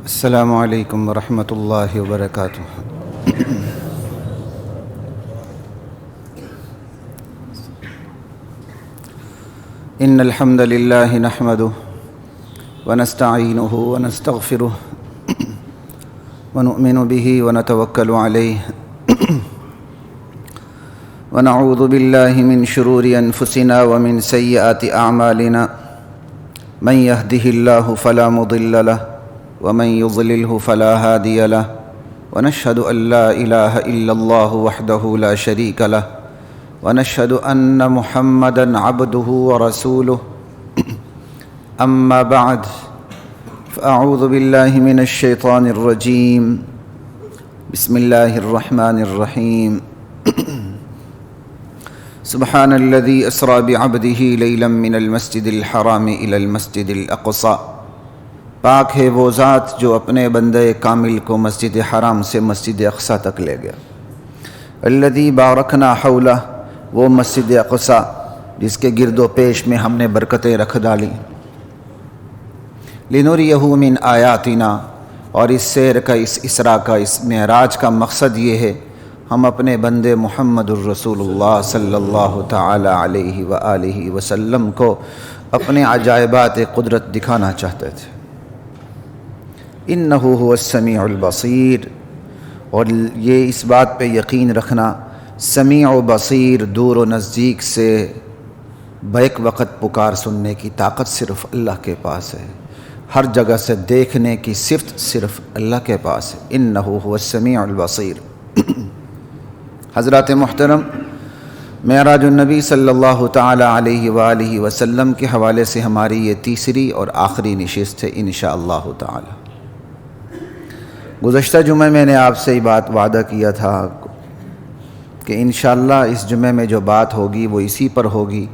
السلام علیکم ورحمۃ اللہ وبرکاتہ۔ ان الحمد للہ نحمدہ ونستعینہ ونستغفرہ ونؤمن بہ ونتوکل علیہ ونعوذ باللہ من شرور انفسنا ومن سیئات اعمالنا من یہدہ اللہ فلا مضل لہ ومن يضلله فلا هادي له ونشهد أن لا إله إلا الله وحده لا شريك له ونشهد أن محمدًا عبده ورسوله أما بعد فأعوذ بالله من الشيطان الرجيم بسم الله الرحمن الرحيم سبحان الذي أسرى بعبده ليلا من المسجد الحرام إلى المسجد الأقصى، پاک ہے وہ ذات جو اپنے بندے کامل کو مسجد حرام سے مسجد اقصی تک لے گیا۔ الذی بارکنا حولہ، وہ مسجد اقصی جس کے گرد و پیش میں ہم نے برکتیں رکھ ڈالی۔ لنریہ من آیاتنا، اور اس سیر کا، اس اسراء کا، اس معراج کا مقصد یہ ہے ہم اپنے بندے محمد الرسول اللہ صلی اللہ تعالی علیہ وآلہ وسلم کو اپنے عجائبات قدرت دکھانا چاہتے تھے۔ انہ هو السمیع البصیر، اور یہ اس بات پہ یقین رکھنا، سمیع و بصیر، دور و نزدیک سے بیک وقت پکار سننے کی طاقت صرف اللہ کے پاس ہے، ہر جگہ سے دیکھنے کی صفت صرف اللہ کے پاس ہے۔ انہ هو السمیع البصیر۔ حضرات محترم، معراج النبی صلی اللہ تعالی علیہ وآلہ وسلم کے حوالے سے ہماری یہ تیسری اور آخری نشست ہے انشاءاللہ تعالی۔ گزشتہ جمعہ میں نے آپ سے یہ بات وعدہ کیا تھا کہ انشاءاللہ اس جمعہ میں جو بات ہوگی وہ اسی پر ہوگی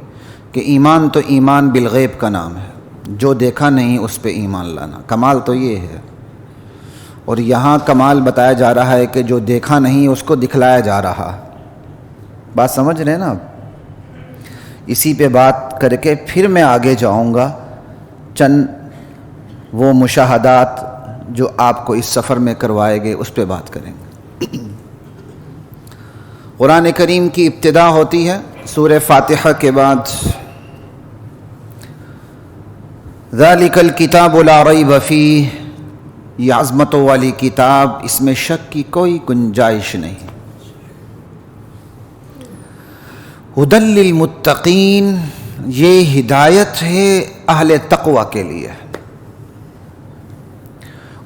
کہ ایمان تو ایمان بالغیب کا نام ہے، جو دیکھا نہیں اس پہ ایمان لانا، کمال تو یہ ہے۔ اور یہاں کمال بتایا جا رہا ہے کہ جو دیکھا نہیں اس کو دکھلایا جا رہا ہے۔ بات سمجھ رہے ہیں نا؟ اسی پہ بات کر کے پھر میں آگے جاؤں گا، چند وہ مشاہدات جو آپ کو اس سفر میں کروائے گئے اس پہ بات کریں گے۔ قرآن کریم کی ابتدا ہوتی ہے سورہ فاتحہ کے بعد، ذالک الکتاب لا ریب فیہ، یہ عظمتوں والی کتاب، اس میں شک کی کوئی گنجائش نہیں۔ ھدی للمتقین، یہ ہدایت ہے اہل تقوی کے لیے۔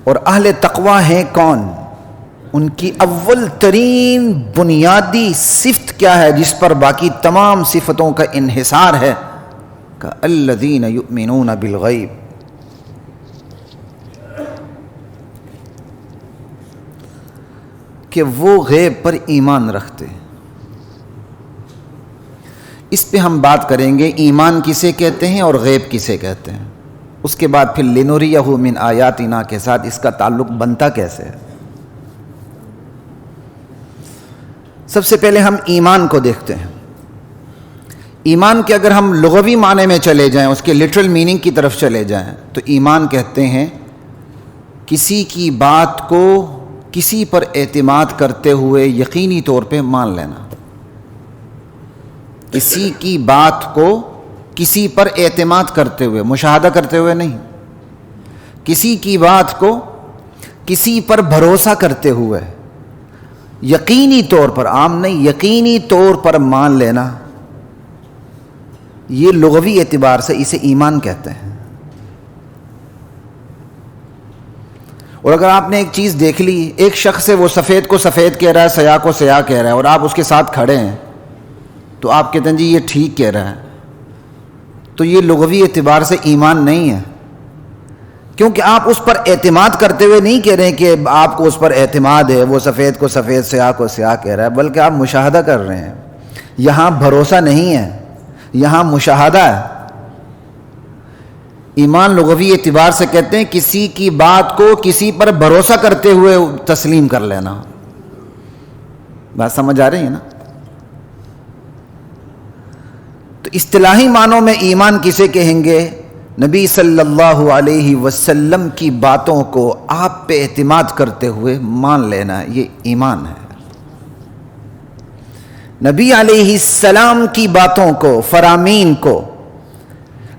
اور اہل تقوی ہیں کون؟ ان کی اول ترین بنیادی صفت کیا ہے جس پر باقی تمام صفتوں کا انحصار ہے؟ کہ الذین یؤمنون بالغیب، کہ وہ غیب پر ایمان رکھتے ہیں۔ اس پہ ہم بات کریں گے ایمان کسے کہتے ہیں اور غیب کسے کہتے ہیں۔ اس کے بعد پھر لنریہ من آیاتنا کے ساتھ اس کا تعلق بنتا کیسے ہے۔ سب سے پہلے ہم ایمان کو دیکھتے ہیں۔ ایمان کے اگر ہم لغوی معنی میں چلے جائیں، اس کے لٹرل میننگ کی طرف چلے جائیں، تو ایمان کہتے ہیں کسی کی بات کو کسی پر اعتماد کرتے ہوئے یقینی طور پہ مان لینا۔ کسی کی بات کو کسی پر اعتماد کرتے ہوئے، مشاہدہ کرتے ہوئے نہیں، کسی کی بات کو کسی پر بھروسہ کرتے ہوئے یقینی طور پر، عام نہیں، یقینی طور پر مان لینا، یہ لغوی اعتبار سے اسے ایمان کہتے ہیں۔ اور اگر آپ نے ایک چیز دیکھ لی، ایک شخص ہے وہ سفید کو سفید کہہ رہا ہے، سیاہ کو سیاہ کہہ رہا ہے، اور آپ اس کے ساتھ کھڑے ہیں، تو آپ کہتے ہیں جی یہ ٹھیک کہہ رہا ہے، تو یہ لغوی اعتبار سے ایمان نہیں ہے، کیونکہ آپ اس پر اعتماد کرتے ہوئے نہیں کہہ رہے ہیں کہ آپ کو اس پر اعتماد ہے، وہ سفید کو سفید، سیاہ کو سیاہ کہہ رہا ہے، بلکہ آپ مشاہدہ کر رہے ہیں۔ یہاں بھروسہ نہیں ہے، یہاں مشاہدہ ہے۔ ایمان لغوی اعتبار سے کہتے ہیں کسی کی بات کو کسی پر بھروسہ کرتے ہوئے تسلیم کر لینا۔ بات سمجھ آ رہی ہے نا؟ تو اصطلاحی معنوں میں ایمان کسے کہیں گے؟ نبی صلی اللہ علیہ وسلم کی باتوں کو آپ پہ اعتماد کرتے ہوئے مان لینا، یہ ایمان ہے۔ نبی علیہ السلام کی باتوں کو، فرامین کو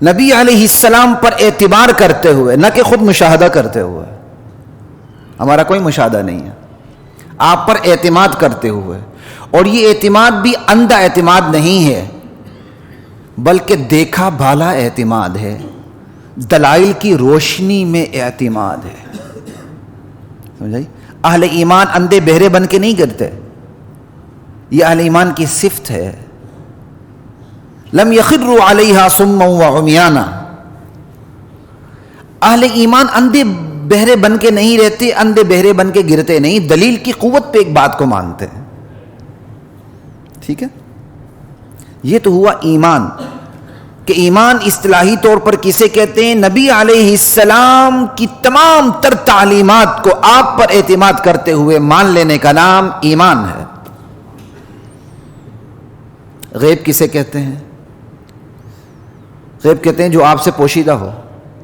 نبی علیہ السلام پر اعتبار کرتے ہوئے، نہ کہ خود مشاہدہ کرتے ہوئے، ہمارا کوئی مشاہدہ نہیں ہے، آپ پر اعتماد کرتے ہوئے، اور یہ اعتماد بھی اندھا اعتماد نہیں ہے بلکہ دیکھا بھالا اعتماد ہے، دلائل کی روشنی میں اعتماد ہے، سمجھائی؟ اہل ایمان اندھے بہرے بن کے نہیں کرتے، یہ اہل ایمان کی صفت ہے۔ لم یخروا علیہا صما وعمیانا، اہل ایمان اندھے بہرے بن کے نہیں رہتے، اندھے بہرے بن کے گرتے نہیں، دلیل کی قوت پہ ایک بات کو مانتے ہیں، ٹھیک ہے؟ یہ تو ہوا ایمان، کہ ایمان اصطلاحی طور پر کسے کہتے ہیں؟ نبی علیہ السلام کی تمام تر تعلیمات کو آپ پر اعتماد کرتے ہوئے مان لینے کا نام ایمان ہے۔ غیب کسے کہتے ہیں؟ غیب کہتے ہیں جو آپ سے پوشیدہ ہو،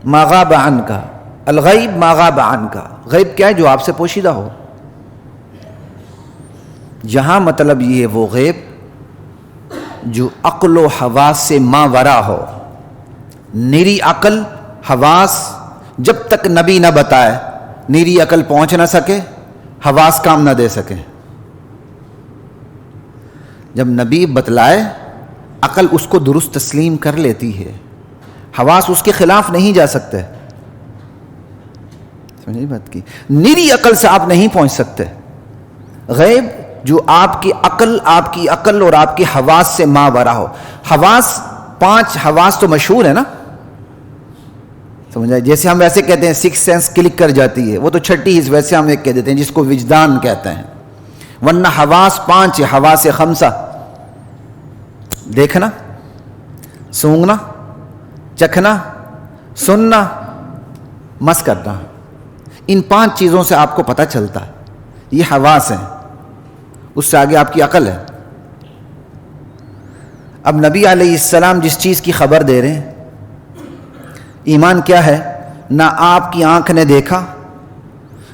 ما غاب عنک، الغیب ما غاب عنک، غیب کیا ہے؟ جو آپ سے پوشیدہ ہو۔ یہاں مطلب یہ ہے وہ غیب جو عقل و حواس سے ماورا ہو، نیری عقل حواس جب تک نبی نہ بتائے نیری عقل پہنچ نہ سکے، حواس کام نہ دے سکے۔ جب نبی بتلائے عقل اس کو درست تسلیم کر لیتی ہے، حواس اس کے خلاف نہیں جا سکتے، سمجھے بات کی؟ نیری عقل سے آپ نہیں پہنچ سکتے۔ غیب جو آپ کی عقل اور آپ کی حواس سے ماورا ہو۔ حواس، 5 حواس تو مشہور ہے نا، سمجھا؟ جیسے ہم ویسے کہتے ہیں 6 سینس کلک کر جاتی ہے، وہ تو چھٹی حص ویسے ہم ایک کہہ دیتے ہیں جس کو وجدان کہتے ہیں، ورنہ حواس 5 ہے، حواس 5، دیکھنا، سونگنا، چکھنا، سننا، مس کرنا، ان 5 چیزوں سے آپ کو پتہ چلتا ہے، یہ حواس ہیں، اس سے آگے آپ کی عقل ہے۔ اب نبی علیہ السلام جس چیز کی خبر دے رہے ہیں، ایمان کیا ہے؟ نہ آپ کی آنکھ نے دیکھا،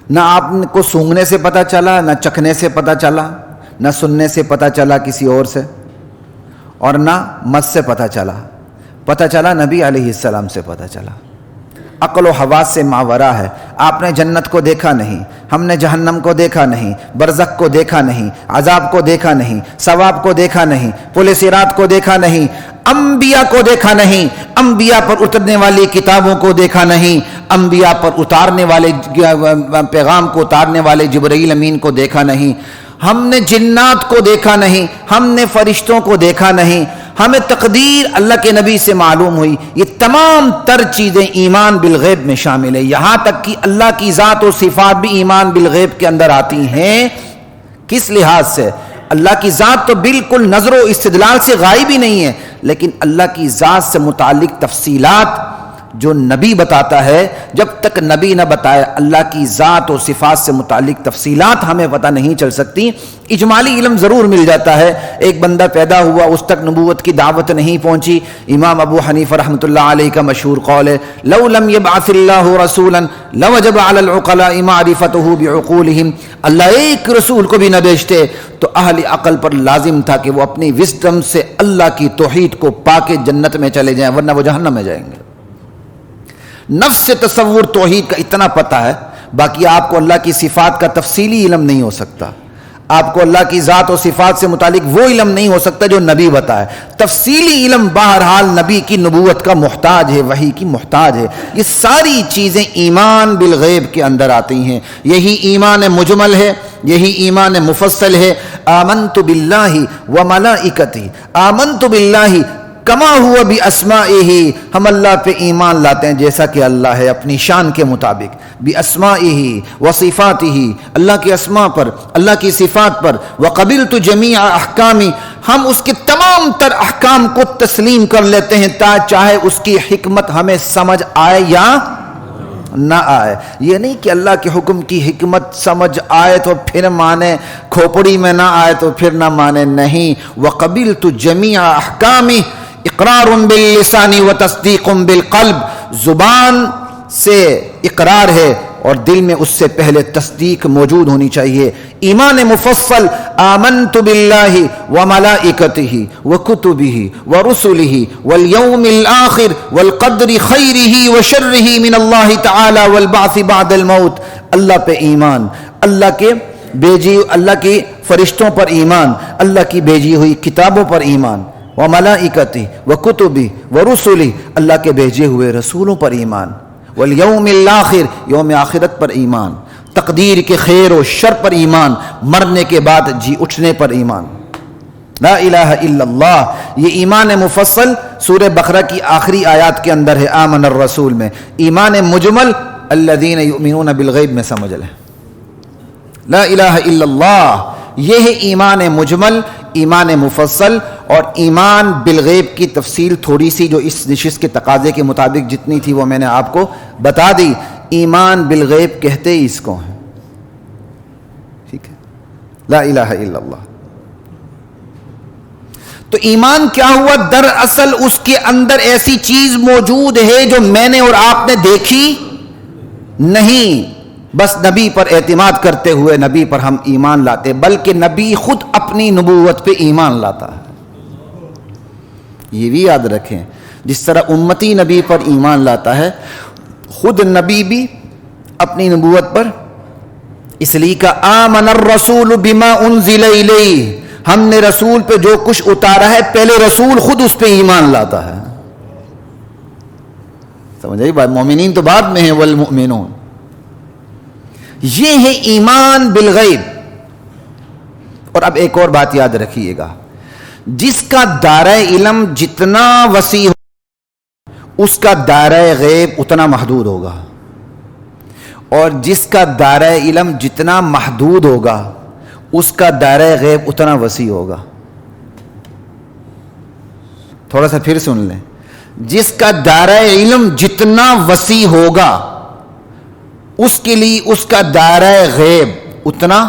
نہ آپ کو سونگنے سے پتہ چلا، نہ چکھنے سے پتہ چلا، نہ سننے سے پتہ چلا کسی اور سے، اور نہ مس سے پتہ چلا نبی علیہ السلام سے پتہ چلا۔ عقل و حواس سے ماورا ہے۔ آپ نے جنت کو دیکھا نہیں، ہم نے جہنم کو دیکھا نہیں، برزخ کو دیکھا نہیں، عذاب کو دیکھا نہیں، ثواب کو دیکھا نہیں، پل صراط کو دیکھا نہیں، انبیاء کو دیکھا نہیں، انبیاء پر اترنے والی کتابوں کو دیکھا نہیں، انبیاء پر اتارنے والے پیغام کو اتارنے والے جبرائیل امین کو دیکھا نہیں، ہم نے جنات کو دیکھا نہیں، ہم نے فرشتوں کو دیکھا نہیں، ہمیں تقدیر اللہ کے نبی سے معلوم ہوئی۔ یہ تمام تر چیزیں ایمان بالغیب میں شامل ہے، یہاں تک کہ اللہ کی ذات و صفات بھی ایمان بالغیب کے اندر آتی ہیں۔ کس لحاظ سے؟ اللہ کی ذات تو بالکل نظر و استدلال سے غائب ہی نہیں ہے، لیکن اللہ کی ذات سے متعلق تفصیلات جو نبی بتاتا ہے، جب تک نبی نہ بتائے اللہ کی ذات و صفات سے متعلق تفصیلات ہمیں پتہ نہیں چل سکتی۔ اجمالی علم ضرور مل جاتا ہے، ایک بندہ پیدا ہوا، اس تک نبوت کی دعوت نہیں پہنچی۔ امام ابو حنیفہ رحمۃ اللہ علیہ کا مشہور قول ہے، لو لم يبعث اللہ رسولا لوجب علی العقلاء معرفته بعقولهم، اللہ ایک رسول کو بھی نہ بھیجتے تو اہل عقل پر لازم تھا کہ وہ اپنی وزڈم سے اللہ کی توحید کو پا کے جنت میں چلے جائیں، ورنہ وہ جہنم میں جائیں گے۔ نفس سے تصور توحید کا اتنا پتہ ہے، باقی آپ کو اللہ کی صفات کا تفصیلی علم نہیں ہو سکتا، آپ کو اللہ کی ذات و صفات سے متعلق وہ علم نہیں ہو سکتا جو نبی بتائے۔ تفصیلی علم بہرحال نبی کی نبوت کا محتاج ہے، وحی کی محتاج ہے۔ یہ ساری چیزیں ایمان بالغیب کے اندر آتی ہیں، یہی ایمان مجمل ہے، یہی ایمان مفصل ہے۔ آمنت باللہ وملائکتہ، آمنت باللہ کما ہوا باسمائہ، ہم اللہ پہ ایمان لاتے ہیں جیسا کہ اللہ ہے اپنی شان کے مطابق، باسمائہ وصفاتہ، اللہ کے اسماء پر، اللہ کی صفات پر، وقبلت جمیع احکامی، ہم اس کے تمام تر احکام کو تسلیم کر لیتے ہیں، چاہے اس کی حکمت ہمیں سمجھ آئے یا نہ آئے۔ یہ نہیں کہ اللہ کے حکم کی حکمت سمجھ آئے تو پھر مانے، کھوپڑی میں نہ آئے تو پھر نہ مانے، نہیں۔ وقبلت جمیع احکامی اقرار باللسان و تصدیق بالقلب، زبان سے اقرار ہے اور دل میں اس سے پہلے تصدیق موجود ہونی چاہیے. ایمان مفصل آمنت باللہ وملائکتہ وکتبہ ورسلہ والیوم الآخر والقدر خیرہ وشرہ من اللہ تعالی والبعث بعد الموت. اللہ پہ ایمان، اللہ کی فرشتوں پر ایمان، اللہ کی بھیجی ہوئی کتابوں پر ایمان، وملائکتہ وکتبہ ورسلہ اللہ کے بھیجے ہوئے رسولوں پر ایمان، والیوم الآخر یوم آخرت پر ایمان، تقدیر کے خیر و شر پر ایمان، مرنے کے بعد جی اٹھنے پر ایمان. لا الہ الا اللہ، یہ ایمان مفصل سورہ بقرہ کی آخری آیات کے اندر ہے. آمن الرسول میں. ایمان مجمل الذین یؤمنون بالغیب میں سمجھ لیں. لا الہ الا اللہ یہ ہے ایمان مجمل، ایمان مفصل. اور ایمان بالغیب کی تفصیل تھوڑی سی جو اس نشست کے تقاضے کے مطابق جتنی تھی وہ میں نے آپ کو بتا دی. ایمان بالغیب کہتے ہی اس کو ہیں. ٹھیک ہے، لا الہ الا اللہ. تو ایمان کیا ہوا؟ دراصل اس کے اندر ایسی چیز موجود ہے جو میں نے اور آپ نے دیکھی نہیں. بس نبی پر اعتماد کرتے ہوئے نبی پر ہم ایمان لاتے، بلکہ نبی خود اپنی نبوت پہ ایمان لاتا ہے. یہ بھی یاد رکھیں، جس طرح امتی نبی پر ایمان لاتا ہے، خود نبی بھی اپنی نبوت پر. اس لیے کہ آمن الرسول بما انزل الیہ، ہم نے رسول پہ جو کچھ اتارا ہے پہلے رسول خود اس پہ ایمان لاتا ہے. سمجھ آئی بات؟ مومنین تو بعد میں ہیں، والمؤمنون. یہ ہے ایمان بالغیب. اور اب ایک اور بات یاد رکھیے گا، جس کا دائرہ علم جتنا وسیع ہو اس کا دائرہ غیب اتنا محدود ہوگا، اور جس کا دائرہ علم جتنا محدود ہوگا اس کا دائرہ غیب اتنا وسیع ہوگا. تھوڑا سا پھر سن لیں. جس کا دائرہ علم جتنا وسیع ہوگا اس کے لیے اس کا دائرہ غیب اتنا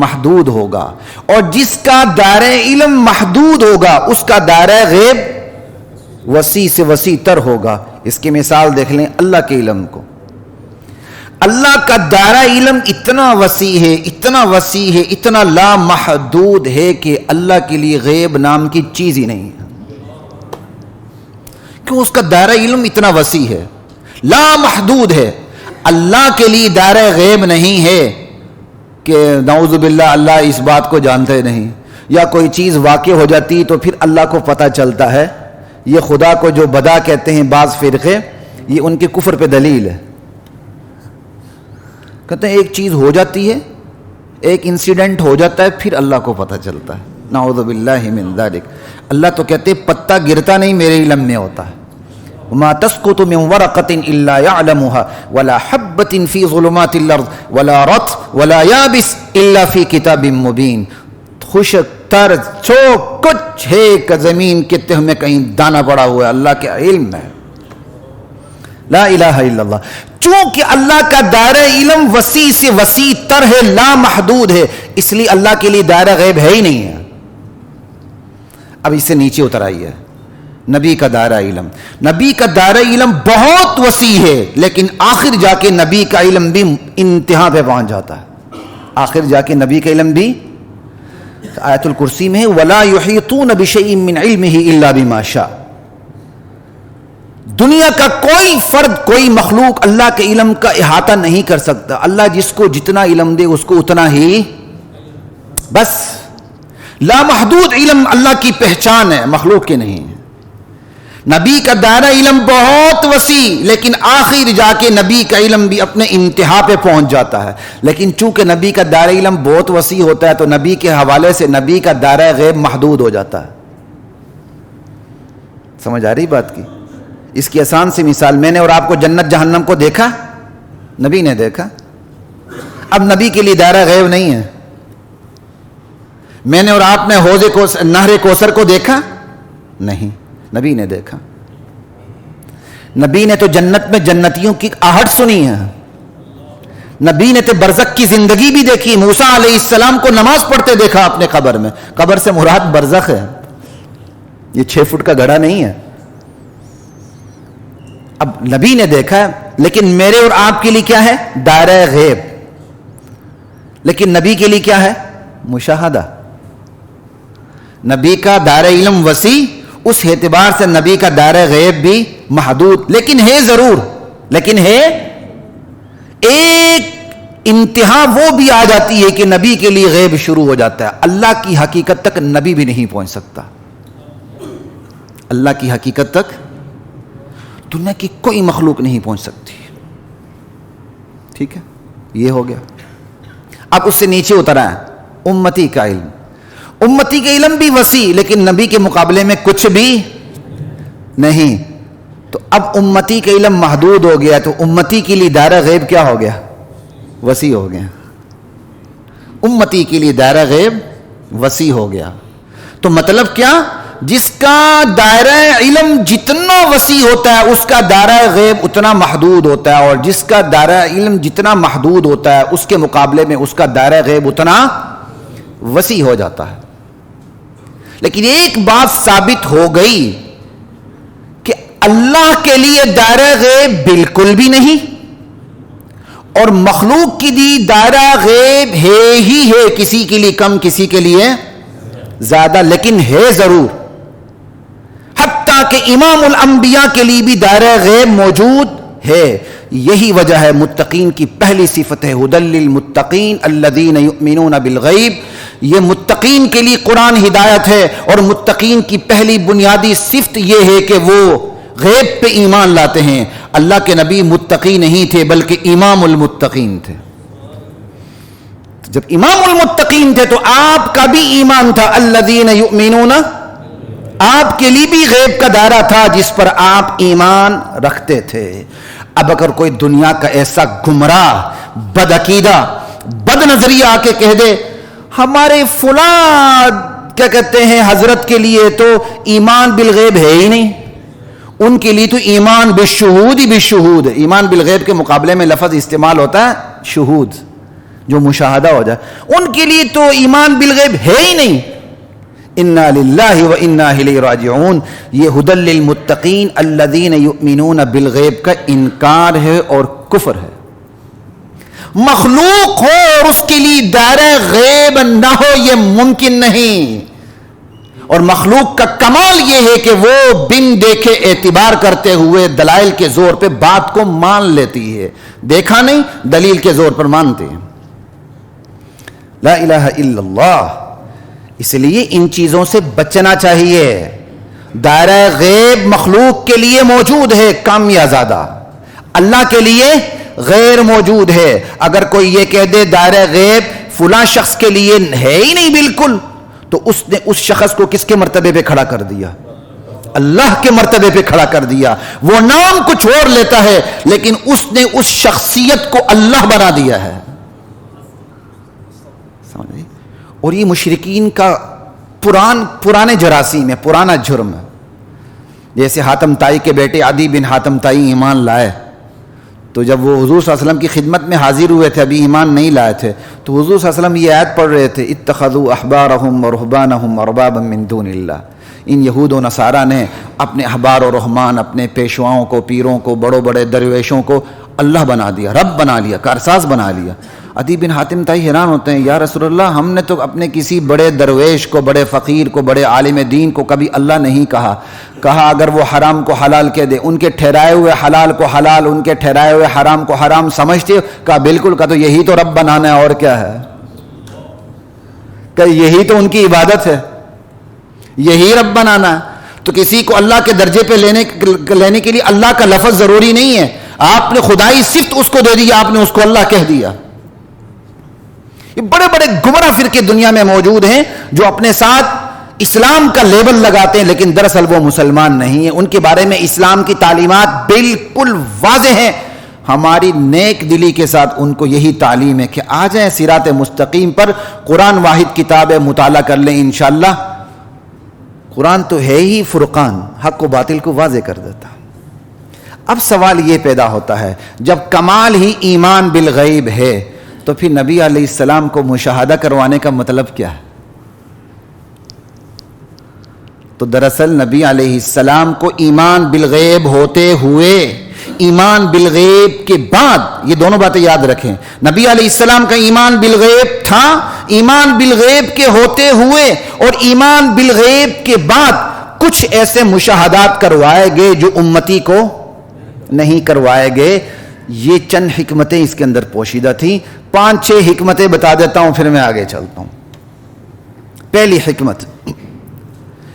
محدود ہوگا، اور جس کا دائرہ علم محدود ہوگا اس کا دائرہ غیب وسیع سے وسیع تر ہوگا. اس کی مثال دیکھ لیں اللہ کے علم کو. اللہ کا دائرہ علم اتنا وسیع ہے، اتنا وسیع ہے، اتنا لامحدود ہے کہ اللہ کے لیے غیب نام کی چیز ہی نہیں ہے. کیوں؟ اس کا دائرہ علم اتنا وسیع ہے، لامحدود ہے. اللہ کے لیے دائرہ غیب نہیں ہے کہ نعوذ باللہ اللہ اس بات کو جانتے نہیں، یا کوئی چیز واقع ہو جاتی تو پھر اللہ کو پتہ چلتا ہے. یہ خدا کو جو بدا کہتے ہیں بعض فرقے، یہ ان کے کفر پہ دلیل ہے. کہتے ہیں ایک چیز ہو جاتی ہے، ایک انسیڈنٹ ہو جاتا ہے، پھر اللہ کو پتہ چلتا ہے. نعوذ باللہ من ذالک. اللہ تو کہتے ہیں پتہ گرتا نہیں میرے علم میں ہوتا ہے. وما تسقط من ورقة إلا يعلمها ولا حبة في ظلمات الأرض ولا رطب ولا يابس إلا في كتاب مبين. خشک تر جو کچھ ہے کہ زمین کے تہ میں کہیں دانا پڑا ہوا ہے اللہ کے علم میں. لا الہ الا اللہ. چونکہ اللہ کا دائرہ علم وسیع سے وسیع تر ہے، لامحدود ہے، اس لیے اللہ کے لیے دائرہ غیب ہے ہی نہیں ہے. اب اس سے نیچے اتر آئیے. نبی کا دائرہ علم، نبی کا دائرہ علم بہت وسیع ہے، لیکن آخر جا کے نبی کا علم بھی انتہا پہ پہنچ جاتا ہے. آخر جا کے نبی کا علم بھی آیت الکرسی میں وَلَا يُحِيطُونَ بِشَيْءٍ مِّنْ عِلْمِهِ إِلَّا بِمَا شَاءَ. دنیا کا کوئی فرد، کوئی مخلوق اللہ کے علم کا احاطہ نہیں کر سکتا. اللہ جس کو جتنا علم دے اس کو اتنا ہی بس. لامحدود علم اللہ کی پہچان ہے، مخلوق کے نہیں. نبی کا دائرہ علم بہت وسیع، لیکن آخر جا کے نبی کا علم بھی اپنے انتہا پہ پہنچ جاتا ہے. لیکن چونکہ نبی کا دائرہ علم بہت وسیع ہوتا ہے تو نبی کے حوالے سے نبی کا دائرہ غیب محدود ہو جاتا ہے. سمجھ آ رہی بات کی؟ اس کی آسان سی مثال، میں نے اور آپ کو جنت جہنم کو دیکھا، نبی نے دیکھا. اب نبی کے لیے دائرہ غیب نہیں ہے. میں نے اور آپ نے حوض نہر کوثر کو دیکھا نہیں، نبی نے دیکھا. نبی نے تو جنت میں جنتیوں کی آہٹ سنی ہے. نبی نے تو برزخ کی زندگی بھی دیکھی. موسیٰ علیہ السلام کو نماز پڑھتے دیکھا اپنے قبر میں. قبر سے مراد برزخ ہے، یہ 6 فٹ کا گڑھا نہیں ہے. اب نبی نے دیکھا ہے، لیکن میرے اور آپ کے لیے کیا ہے؟ دائرہ غیب. لیکن نبی کے لیے کیا ہے؟ مشاہدہ. نبی کا دائرہ علم وسیع، اس اعتبار سے نبی کا دائرہ غیب بھی محدود، لیکن ہے ضرور. لیکن ہے ایک انتہا وہ بھی آ جاتی ہے کہ نبی کے لیے غیب شروع ہو جاتا ہے. اللہ کی حقیقت تک نبی بھی نہیں پہنچ سکتا. اللہ کی حقیقت تک دنیا کی کوئی مخلوق نہیں پہنچ سکتی. ٹھیک ہے، یہ ہو گیا. اب اس سے نیچے اتر آئے امتی کا علم. امتی کا علم بھی وسیع، لیکن نبی کے مقابلے میں کچھ بھی نہیں. تو اب امتی کا علم محدود ہو گیا، تو امتی کے لیے دائرہ غیب کیا ہو گیا؟ وسیع ہو گیا. امتی کے لیے دائرہ غیب وسیع ہو گیا. تو مطلب کیا؟ جس کا دائرہ علم جتنا وسیع ہوتا ہے اس کا دائرہ غیب اتنا محدود ہوتا ہے، اور جس کا دائرہ علم جتنا محدود ہوتا ہے اس کے مقابلے میں اس کا دائرہ غیب اتنا وسیع ہو جاتا ہے. لیکن ایک بات ثابت ہو گئی کہ اللہ کے لیے دائرہ غیب بالکل بھی نہیں، اور مخلوق کی دی دائرہ غیب ہے ہی ہے، کسی کے لیے کم کسی کے لیے زیادہ، لیکن ہے ضرور. حتیٰ کہ امام الانبیاء کے لیے بھی دائرہ غیب موجود ہے. یہی وجہ ہے متقین کی پہلی صفت ہے ھدی للمتقین الذین یؤمنون بالغیب. یہ متقین کے لیے قرآن ہدایت ہے، اور متقین کی پہلی بنیادی صفت یہ ہے کہ وہ غیب پہ ایمان لاتے ہیں. اللہ کے نبی متقی نہیں تھے بلکہ امام المتقین تھے. جب امام المتقین تھے تو آپ کا بھی ایمان تھا الذین یؤمنون، آپ کے لیے بھی غیب کا دائرہ تھا جس پر آپ ایمان رکھتے تھے. اب اگر کوئی دنیا کا ایسا گمراہ بد عقیدہ بد نظریہ آ کے کہہ دے ہمارے فلاں کیا کہتے ہیں حضرت کے لیے تو ایمان بالغیب ہے ہی نہیں، ان کے لیے تو ایمان بالشہود ہی بالشہود ہے. ایمان بالغیب کے مقابلے میں لفظ استعمال ہوتا ہے شہود، جو مشاہدہ ہو جائے. ان کے لیے تو ایمان بالغیب ہے ہی نہیں. انا للہ و انا الیہ راجعون. یہ ھدی للمتقین الذین یؤمنون بالغیب کا انکار ہے اور کفر ہے. مخلوق ہو اور اس کے لیے دائرہ غیب نہ ہو یہ ممکن نہیں. اور مخلوق کا کمال یہ ہے کہ وہ بن دیکھے اعتبار کرتے ہوئے دلائل کے زور پہ بات کو مان لیتی ہے. دیکھا نہیں، دلیل کے زور پر مانتے ہیں. لا الہ الا اللہ. اس لیے ان چیزوں سے بچنا چاہیے. دائرہ غیب مخلوق کے لیے موجود ہے کم یا زیادہ، اللہ کے لیے غیر موجود ہے. اگر کوئی یہ کہہ دے دائرہ غیب فلاں شخص کے لیے ہے ہی نہیں بالکل، تو اس نے اس شخص کو کس کے مرتبے پہ کھڑا کر دیا؟ اللہ کے مرتبے پہ کھڑا کر دیا. وہ نام کچھ اور لیتا ہے لیکن اس نے اس شخصیت کو اللہ بنا دیا ہے. اور یہ مشرکین کا پرانے جراثیم ہے، پرانا جرم ہے. جیسے حاتم طائی کے بیٹے عدی بن حاتم طائی ایمان لائے، تو جب وہ حضور صلی اللہ علیہ وسلم کی خدمت میں حاضر ہوئے تھے، ابھی ایمان نہیں لائے تھے، تو حضور صلی اللہ علیہ وسلم یہ آیت پڑھ رہے تھے اتخذوا احبارهم ورهبانهم اربابا من دون اللہ. ان یہود و نصارہ نے اپنے احبار و رحمان، اپنے پیشواؤں کو، پیروں کو، بڑوں بڑے درویشوں کو اللہ بنا دیا، رب بنا لیا، کارساز بنا لیا. عدی بن حاتم طائی حیران ہوتے ہیں، یا رسول اللہ ہم نے تو اپنے کسی بڑے درویش کو، بڑے فقیر کو، بڑے عالم دین کو کبھی اللہ نہیں کہا. کہا اگر وہ حرام کو حلال کہہ دے، ان کے ٹھہرائے ہوئے حلال کو حلال، ان کے ٹھہرائے ہوئے حرام کو حرام سمجھتے ہو؟ کہا بالکل. کہا تو یہی تو رب بنانا ہے، اور کیا ہے؟ کہ یہی تو ان کی عبادت ہے، یہی رب بنانا ہے. تو کسی کو اللہ کے درجے پہ لینے کے لیے اللہ کا لفظ ضروری نہیں ہے. آپ نے خدائی صفت اس کو دے دی، آپ نے اس کو اللہ کہہ دیا. یہ بڑے بڑے گمراہ فرقے دنیا میں موجود ہیں جو اپنے ساتھ اسلام کا لیبل لگاتے ہیں لیکن دراصل وہ مسلمان نہیں ہیں. ان کے بارے میں اسلام کی تعلیمات بالکل واضح ہیں. ہماری نیک دلی کے ساتھ ان کو یہی تعلیم ہے کہ آ جائیں صراط مستقیم پر. قرآن واحد کتاب ہے، مطالعہ کر لیں انشاءاللہ. قرآن تو ہے ہی فرقان، حق و باطل کو واضح کر دیتا. اب سوال یہ پیدا ہوتا ہے جب کمال ہی ایمان بالغیب ہے تو پھر نبی علیہ السلام کو مشاہدہ کروانے کا مطلب کیا ہے؟ تو دراصل نبی علیہ السلام کو ایمان بالغیب ہوتے ہوئے ایمان بالغیب کے بعد، یہ دونوں باتیں یاد رکھیں، نبی علیہ السلام کا ایمان بالغیب تھا، ایمان بالغیب کے ہوتے ہوئے اور ایمان بالغیب کے بعد کچھ ایسے مشاہدات کروائے گئے جو امتی کو نہیں کروائے گئے. یہ چند حکمتیں اس کے اندر پوشیدہ تھیں. 5-6 حکمتیں بتا دیتا ہوں پھر میں آگے چلتا ہوں. پہلی حکمت،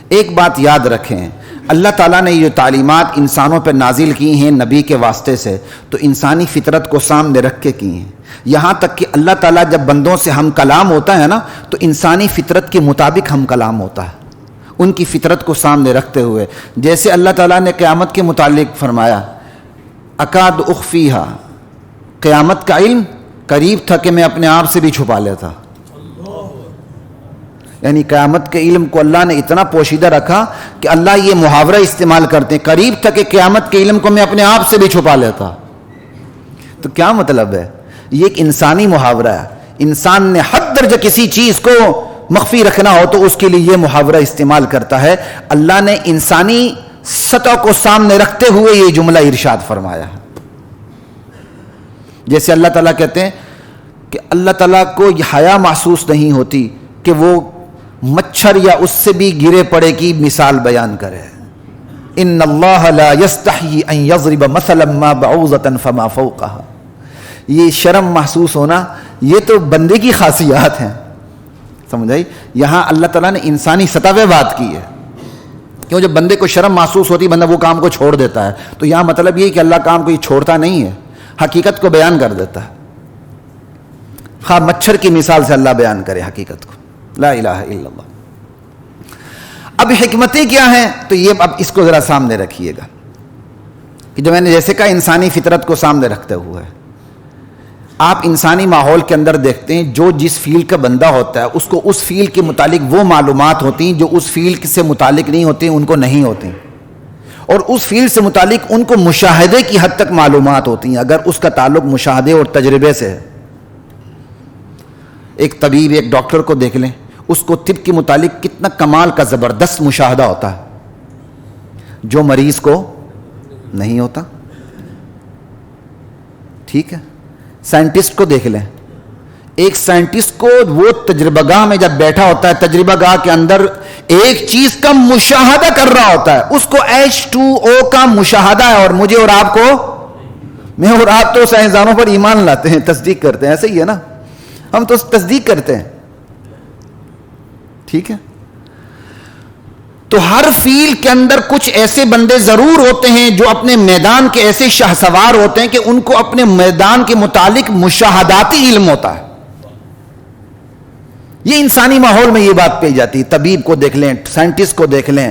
ایک بات یاد رکھیں، اللہ تعالیٰ نے یہ تعلیمات انسانوں پر نازل کی ہیں نبی کے واسطے سے، تو انسانی فطرت کو سامنے رکھ کے کی ہیں. یہاں تک کہ اللہ تعالیٰ جب بندوں سے ہم کلام ہوتا ہے نا، تو انسانی فطرت کے مطابق ہم کلام ہوتا ہے، ان کی فطرت کو سامنے رکھتے ہوئے. جیسے اللہ تعالیٰ نے قیامت کے متعلق فرمایا، اکاد اخفیہا، قیامت کا علم قریب تھا کہ میں اپنے آپ سے بھی چھپا لیتا. یعنی قیامت کے علم کو اللہ نے اتنا پوشیدہ رکھا کہ اللہ یہ محاورہ استعمال کرتے ہیں، قریب تھا کہ قیامت کے علم کو میں اپنے آپ سے بھی چھپا لیتا. تو کیا مطلب ہے؟ یہ ایک انسانی محاورہ ہے. انسان نے حد درجہ کسی چیز کو مخفی رکھنا ہو تو اس کے لیے یہ محاورہ استعمال کرتا ہے. اللہ نے انسانی سطح کو سامنے رکھتے ہوئے یہ جملہ ارشاد فرمایا. جیسے اللہ تعالیٰ کہتے ہیں کہ اللہ تعالیٰ کو یہ حیا محسوس نہیں ہوتی کہ وہ مچھر یا اس سے بھی گرے پڑے کی مثال بیان کرے. ان اللہ لا یستحیی ان یضرب مثلا ما بعوضۃ فما فوقها. یہ شرم محسوس ہونا یہ تو بندے کی خاصیات ہیں، سمجھ آئی؟ یہاں اللہ تعالیٰ نے انسانی سطح پہ بات کی ہے، کیوں جب بندے کو شرم محسوس ہوتی بندہ وہ کام کو چھوڑ دیتا ہے. تو یہاں مطلب یہ کہ اللہ کام کو یہ چھوڑتا نہیں ہے، حقیقت کو بیان کر دیتا ہے. خواہ مچھر کی مثال سے اللہ بیان کرے حقیقت کو. لا الہ الا اللہ. اب حکمتیں کیا ہیں؟ تو یہ اب اس کو ذرا سامنے رکھیے گا کہ جو میں نے جیسے کہا انسانی فطرت کو سامنے رکھتے ہوئے، آپ انسانی ماحول کے اندر دیکھتے ہیں جو جس فیلڈ کا بندہ ہوتا ہے اس کو اس فیلڈ کے متعلق وہ معلومات ہوتی ہیں جو اس فیلڈ سے متعلق نہیں ہوتی، ان کو نہیں ہوتی، اور اس فیلڈ سے متعلق ان کو مشاہدے کی حد تک معلومات ہوتی ہیں اگر اس کا تعلق مشاہدے اور تجربے سے ہے. ایک طبیب ایک ڈاکٹر کو دیکھ لیں، اس کو طب کے متعلق کتنا کمال کا زبردست مشاہدہ ہوتا ہے جو مریض کو نہیں ہوتا. ٹھیک ہے، سائنٹسٹ کو دیکھ لیں، ایک سائنٹسٹ کو وہ تجربہ گاہ میں جب بیٹھا ہوتا ہے، تجربہ گاہ کے اندر ایک چیز کا مشاہدہ کر رہا ہوتا ہے، اس کو H2O کا مشاہدہ ہے، اور مجھے اور آپ کو، میں اور آپ تو سائنسدانوں پر ایمان لاتے ہیں، تصدیق کرتے ہیں، ایسے ہی ہے نا، ہم تو تصدیق کرتے ہیں. ٹھیک ہے، تو ہر فیلڈ کے اندر کچھ ایسے بندے ضرور ہوتے ہیں جو اپنے میدان کے ایسے شاہ سوار ہوتے ہیں کہ ان کو اپنے میدان کے متعلق مشاہداتی علم ہوتا ہے. یہ انسانی ماحول میں یہ بات پائی جاتی ہے. طبیب کو دیکھ لیں، سائنٹسٹ کو دیکھ لیں،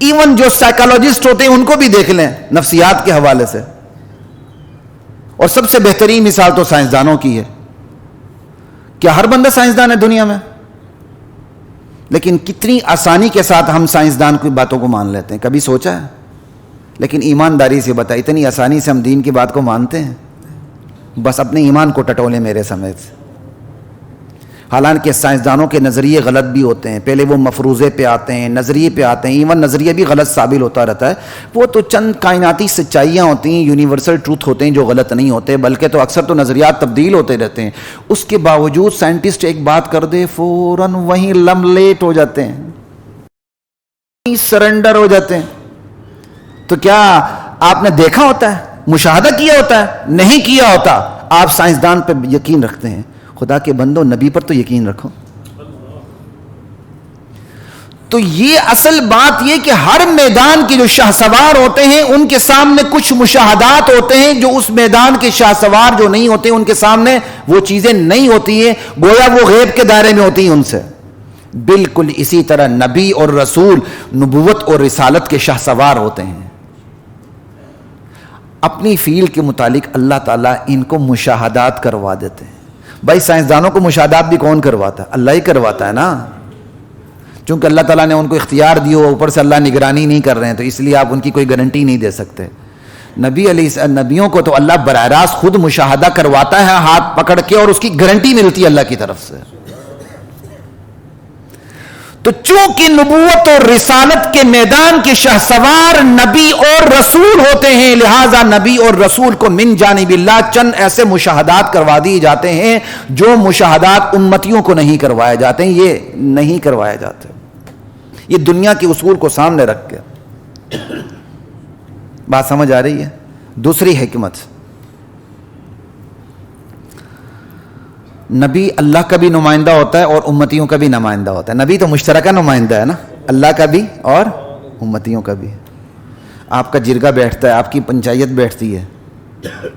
ایون جو سائیکالوجسٹ ہوتے ہیں ان کو بھی دیکھ لیں نفسیات کے حوالے سے. اور سب سے بہترین مثال تو سائنسدانوں کی ہے. کیا ہر بندہ سائنسدان ہے دنیا میں؟ لیکن کتنی آسانی کے ساتھ ہم سائنسدان کی باتوں کو مان لیتے ہیں، کبھی سوچا ہے؟ لیکن ایمانداری سے بتا، اتنی آسانی سے ہم دین کی بات کو مانتے ہیں؟ بس اپنے ایمان کو ٹٹولے میرے سمیت. حالانکہ سائنسدانوں کے نظریے غلط بھی ہوتے ہیں، پہلے وہ مفروضے پہ آتے ہیں، نظریے پہ آتے ہیں، ایون نظریہ بھی غلط ثابت ہوتا رہتا ہے. وہ تو چند کائناتی سچائیاں ہوتی ہیں، یونیورسل ٹروتھ ہوتے ہیں جو غلط نہیں ہوتے، بلکہ تو اکثر تو نظریات تبدیل ہوتے رہتے ہیں. اس کے باوجود سائنٹسٹ ایک بات کر دے فوراً وہیں لملیٹ ہو جاتے ہیں، سرنڈر ہو جاتے ہیں. تو کیا آپ نے دیکھا ہوتا ہے، مشاہدہ کیا ہوتا ہے؟ نہیں کیا ہوتا. آپ سائنسدان پہ یقین رکھتے ہیں. خدا کے بندو، نبی پر تو یقین رکھو. تو یہ اصل بات یہ کہ ہر میدان کے جو شاہ سوار ہوتے ہیں ان کے سامنے کچھ مشاہدات ہوتے ہیں جو اس میدان کے شاہ سوار جو نہیں ہوتے ان کے سامنے وہ چیزیں نہیں ہوتی ہیں، گویا وہ غیب کے دائرے میں ہوتی ہیں ان سے. بالکل اسی طرح نبی اور رسول نبوت اور رسالت کے شاہ سوار ہوتے ہیں. اپنی فیلڈ کے متعلق اللہ تعالیٰ ان کو مشاہدات کروا دیتے ہیں. بھائی سائنسدانوں کو مشاہدات بھی کون کرواتا ہے؟ اللہ ہی کرواتا ہے نا. چونکہ اللہ تعالیٰ نے ان کو اختیار دی ہو، اوپر سے اللہ نگرانی نہیں کر رہے ہیں، تو اس لیے آپ ان کی کوئی گارنٹی نہیں دے سکتے. نبیوں کو تو اللہ براہ راست خود مشاہدہ کرواتا ہے ہاتھ پکڑ کے، اور اس کی گارنٹی ملتی ہے اللہ کی طرف سے. تو چونکہ نبوت اور رسالت کے میدان کے شہسوار نبی اور رسول ہوتے ہیں، لہذا نبی اور رسول کو من جانب اللہ چند ایسے مشاہدات کروا دیے جاتے ہیں جو مشاہدات امتیوں کو نہیں کروائے جاتے ہیں، یہ نہیں کروائے جاتے۔ یہ دنیا کے اصول کو سامنے رکھ کے بات سمجھ آ رہی ہے؟ دوسری حکمت، نبی اللہ کا بھی نمائندہ ہوتا ہے اور امتیوں کا بھی نمائندہ ہوتا ہے۔ نبی تو مشترکہ نمائندہ ہے نا، اللہ کا بھی اور امتیوں کا بھی۔ آپ کا جرگہ بیٹھتا ہے، آپ کی پنچایت بیٹھتی ہے،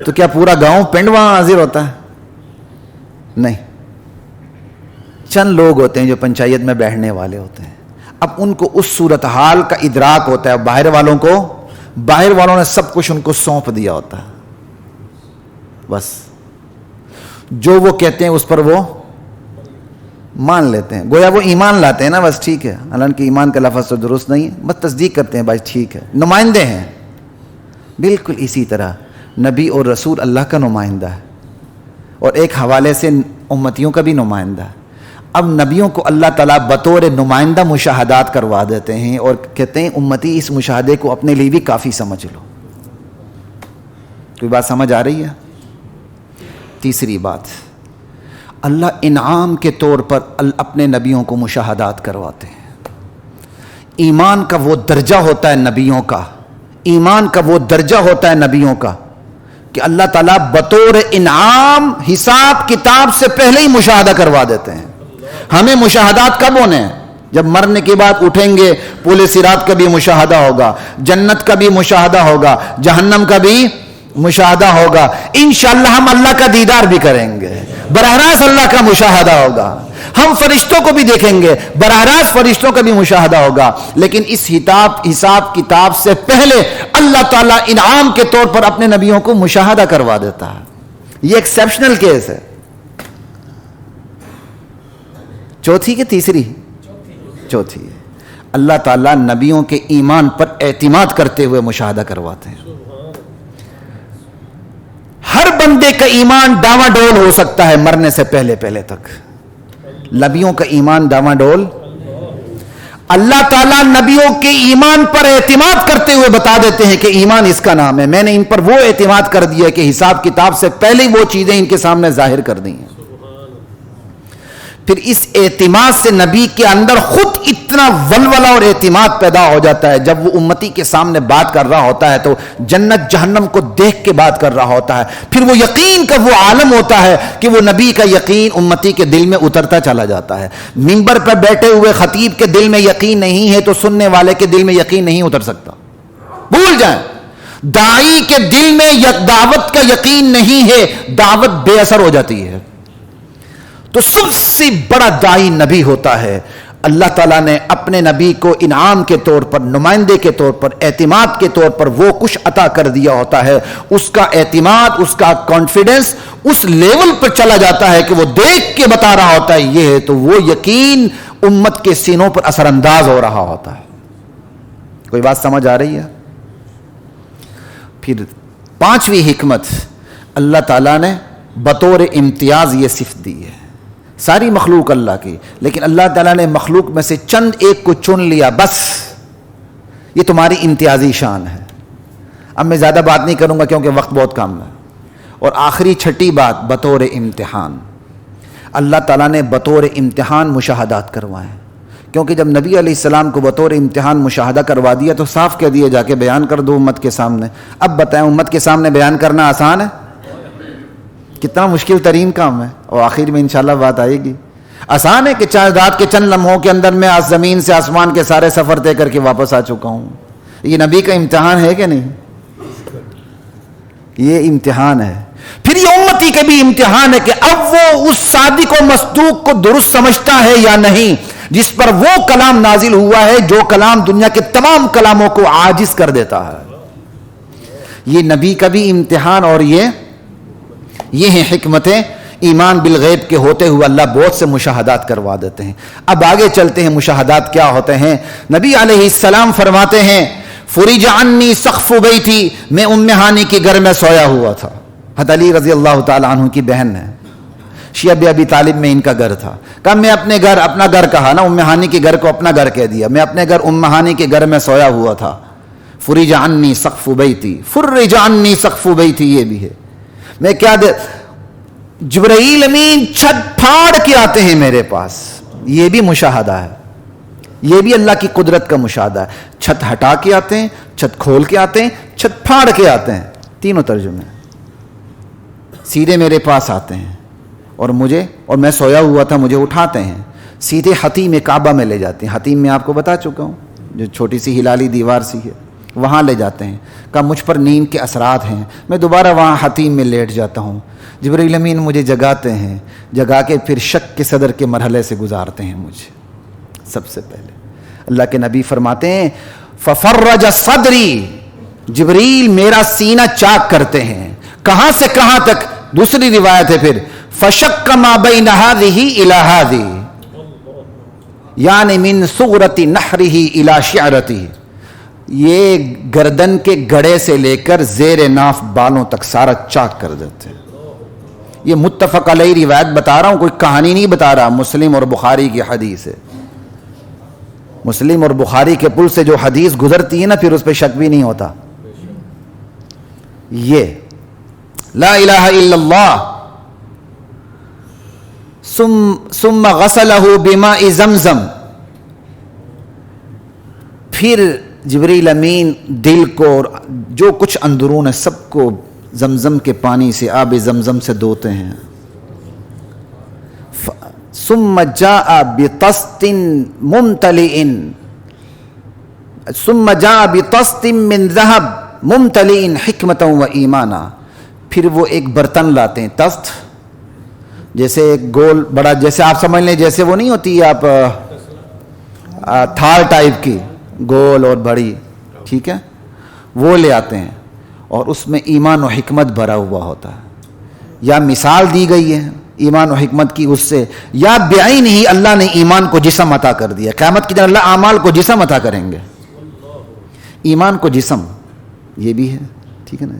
تو کیا پورا گاؤں پنڈ وہاں حاضر ہوتا ہے؟ نہیں، چند لوگ ہوتے ہیں جو پنچایت میں بیٹھنے والے ہوتے ہیں۔ اب ان کو اس صورتحال کا ادراک ہوتا ہے، باہر والوں نے سب کچھ ان کو سونپ دیا ہوتا ہے، بس جو وہ کہتے ہیں اس پر وہ مان لیتے ہیں، گویا وہ ایمان لاتے ہیں نا، بس ٹھیک ہے، حالانکہ ایمان کا لفظ تو درست نہیں ہے، بس تصدیق کرتے ہیں، بس ٹھیک ہے، نمائندے ہیں۔ بالکل اسی طرح نبی اور رسول اللہ کا نمائندہ ہے، اور ایک حوالے سے امتیوں کا بھی نمائندہ ہے۔ اب نبیوں کو اللہ تعالیٰ بطور نمائندہ مشاہدات کروا دیتے ہیں اور کہتے ہیں امتی اس مشاہدے کو اپنے لیے بھی کافی سمجھ لو۔ کوئی بات سمجھ آ رہی ہے؟ تیسری بات، اللہ انعام کے طور پر اپنے نبیوں کو مشاہدات کرواتے ہیں۔ ایمان کا وہ درجہ ہوتا ہے نبیوں کا، ایمان کا وہ درجہ ہوتا ہے نبیوں کا کہ اللہ تعالیٰ بطور انعام حساب کتاب سے پہلے ہی مشاہدہ کروا دیتے ہیں۔ ہمیں مشاہدات کب ہونے ہیں؟ جب مرنے کے بعد اٹھیں گے، پل صراط کا بھی مشاہدہ ہوگا، جنت کا بھی مشاہدہ ہوگا، جہنم کا بھی مشاہدہ ہوگا، انشاءاللہ ہم اللہ کا دیدار بھی کریں گے، براہ راست اللہ کا مشاہدہ ہوگا، ہم فرشتوں کو بھی دیکھیں گے، براہ راست فرشتوں کا بھی مشاہدہ ہوگا۔ لیکن اس حساب کتاب سے پہلے اللہ تعالیٰ انعام کے طور پر اپنے نبیوں کو مشاہدہ کروا دیتا ہے۔ یہ ایکسیپشنل کیس ہے۔ چوتھی کہ تیسری؟ چوتھی۔ اللہ تعالیٰ نبیوں کے ایمان پر اعتماد کرتے ہوئے مشاہدہ کرواتے ہیں۔ ہر بندے کا ایمان ڈاواں ڈول ہو سکتا ہے مرنے سے پہلے تک، نبیوں کا ایمان ڈاواں ڈول۔ اللہ تعالیٰ نبیوں کے ایمان پر اعتماد کرتے ہوئے بتا دیتے ہیں کہ ایمان اس کا نام ہے، میں نے ان پر وہ اعتماد کر دیا کہ حساب کتاب سے پہلے ہی وہ چیزیں ان کے سامنے ظاہر کر دی ہیں۔ پھر اس اعتماد سے نبی کے اندر خود اتنا ولولہ اور اعتماد پیدا ہو جاتا ہے، جب وہ امتی کے سامنے بات کر رہا ہوتا ہے تو جنت جہنم کو دیکھ کے بات کر رہا ہوتا ہے، پھر وہ یقین کا وہ عالم ہوتا ہے کہ وہ نبی کا یقین امتی کے دل میں اترتا چلا جاتا ہے۔ منبر پر بیٹھے ہوئے خطیب کے دل میں یقین نہیں ہے تو سننے والے کے دل میں یقین نہیں اتر سکتا، بھول جائیں۔ داعی کے دل میں دعوت کا یقین نہیں ہے، دعوت بے اثر ہو جاتی ہے۔ تو سب سے بڑا داعی نبی ہوتا ہے۔ اللہ تعالیٰ نے اپنے نبی کو انعام کے طور پر، نمائندے کے طور پر، اعتماد کے طور پر وہ کچھ عطا کر دیا ہوتا ہے، اس کا اعتماد، اس کا کانفیڈنس اس لیول پر چلا جاتا ہے کہ وہ دیکھ کے بتا رہا ہوتا ہے یہ ہے، تو وہ یقین امت کے سینوں پر اثر انداز ہو رہا ہوتا ہے۔ کوئی بات سمجھ آ رہی ہے؟ پھر پانچویں حکمت، اللہ تعالیٰ نے بطور امتیاز یہ صفت دی ہے، ساری مخلوق اللہ کی، لیکن اللہ تعالیٰ نے مخلوق میں سے چند ایک کو چن لیا، بس یہ تمہاری امتیازی شان ہے۔ اب میں زیادہ بات نہیں کروں گا کیونکہ وقت بہت کم ہے۔ اور آخری چھٹی بات، بطور امتحان، اللہ تعالیٰ نے بطور امتحان مشاہدات کروائے، کیونکہ جب نبی علیہ السلام کو بطور امتحان مشاہدہ کروا دیا تو صاف کہہ دیا جا کے بیان کر دو امت کے سامنے۔ اب بتائیں امت کے سامنے بیان کرنا آسان ہے؟ کتنا مشکل ترین کام ہے، اور آخر میں انشاءاللہ بات آئے گی۔ آسان ہے کہ رات کے چند لمحوں کے اندر میں زمین سے آسمان کے سارے سفر طے کر کے واپس آ چکا ہوں۔ یہ نبی کا امتحان ہے کہ نہیں؟ یہ امتحان ہے۔ پھر یہ امتی کے بھی امتحان ہے کہ اب وہ اس صادق و مصدوق کو درست سمجھتا ہے یا نہیں، جس پر وہ کلام نازل ہوا ہے جو کلام دنیا کے تمام کلاموں کو عاجز کر دیتا ہے۔ یہ نبی کا بھی امتحان، اور یہ ہیں حکمتیں ایمان بالغیب کے ہوتے ہوئے اللہ بہت سے مشاہدات کروا دیتے ہیں۔ اب آگے چلتے ہیں، مشاہدات کیا ہوتے ہیں۔ نبی علیہ السلام فرماتے ہیں فرج عنی سقف بیتی، میں ام ہانی کے گھر میں سویا ہوا تھا، حضرت علی رضی اللہ تعالی عنہ کی بہن ہے، شیعہ ابی طالب میں ان کا گھر تھا. کہا میں اپنے گھر، اپنا گھر کہا نا، ام ہانی کے گھر کو اپنا گھر کہہ دیا. میں اپنے گھر ام ہانی کے گھر میں سویا ہوا تھا. فرج عنی سقف بیتی، فرج عنی سقف بیتی، یہ بھی ہے. میں کیا جبرائیل امین چھت پھاڑ کے آتے ہیں میرے پاس. یہ بھی مشاہدہ ہے، یہ بھی اللہ کی قدرت کا مشاہدہ ہے. چھت ہٹا کے آتے ہیں، چھت کھول کے آتے ہیں، چھت پھاڑ کے آتے ہیں. تینوں ترجمے. سیدھے میرے پاس آتے ہیں اور میں سویا ہوا تھا، مجھے اٹھاتے ہیں، سیدھے حتیم کعبہ میں لے جاتے ہیں. حتیم میں آپ کو بتا چکا ہوں، جو چھوٹی سی ہلالی دیوار سی ہے، وہاں لے جاتے ہیں. کہا مجھ پر نیند کے اثرات ہیں. میں دوبارہ وہاں حتیم میں لیٹ جاتا ہوں. جبرائیل امین مجھے جگاتے ہیں، جگا کے پھر شک کے صدر کے مرحلے سے گزارتے ہیں مجھے. سب سے پہلے اللہ کے نبی فرماتے ہیں ففرج صدری، جبریل میرا سینہ چاک کرتے ہیں. کہاں سے کہاں تک؟ دوسری روایت ہے پھر فشق ما بین هذه الى هذه، یعنی من صغرۃ نحره الى شعرته، یہ گردن کے گڑے سے لے کر زیر ناف بالوں تک سارا چاک کر دیتے ہیں. یہ متفق علیہ روایت بتا رہا ہوں، کوئی کہانی نہیں بتا رہا. مسلم اور بخاری کی حدیث ہے. مسلم اور بخاری کے پل سے جو حدیث گزرتی ہے نا، پھر اس پہ شک بھی نہیں ہوتا. یہ لا الہ الا اللہ. ثم غسلہ بماء زمزم، پھر جبریل امین دل کو اور جو کچھ اندرون ہے سب کو زمزم کے پانی سے، آب زمزم سے دھوتے ہیں. ثم جاء بطست ممتلئ، ثم جاء بطست من ذهب ممتلئ حکمۃ و ایمانا، پھر وہ ایک برتن لاتے ہیں. طست جیسے ایک گول بڑا، جیسے آپ سمجھ لیں جیسے وہ نہیں ہوتی آپ تھال ٹائپ کی، گول اور بڑی، ٹھیک ہے، وہ لے آتے ہیں اور اس میں ایمان و حکمت بھرا ہوا ہوتا ہے. یا مثال دی گئی ہے ایمان و حکمت کی اس سے، یا بعین ہی اللہ نے ایمان کو جسم عطا کر دیا. قیامت کے دن اللہ اعمال کو جسم عطا کریں گے، ایمان کو جسم، یہ بھی ہے، ٹھیک ہے نا.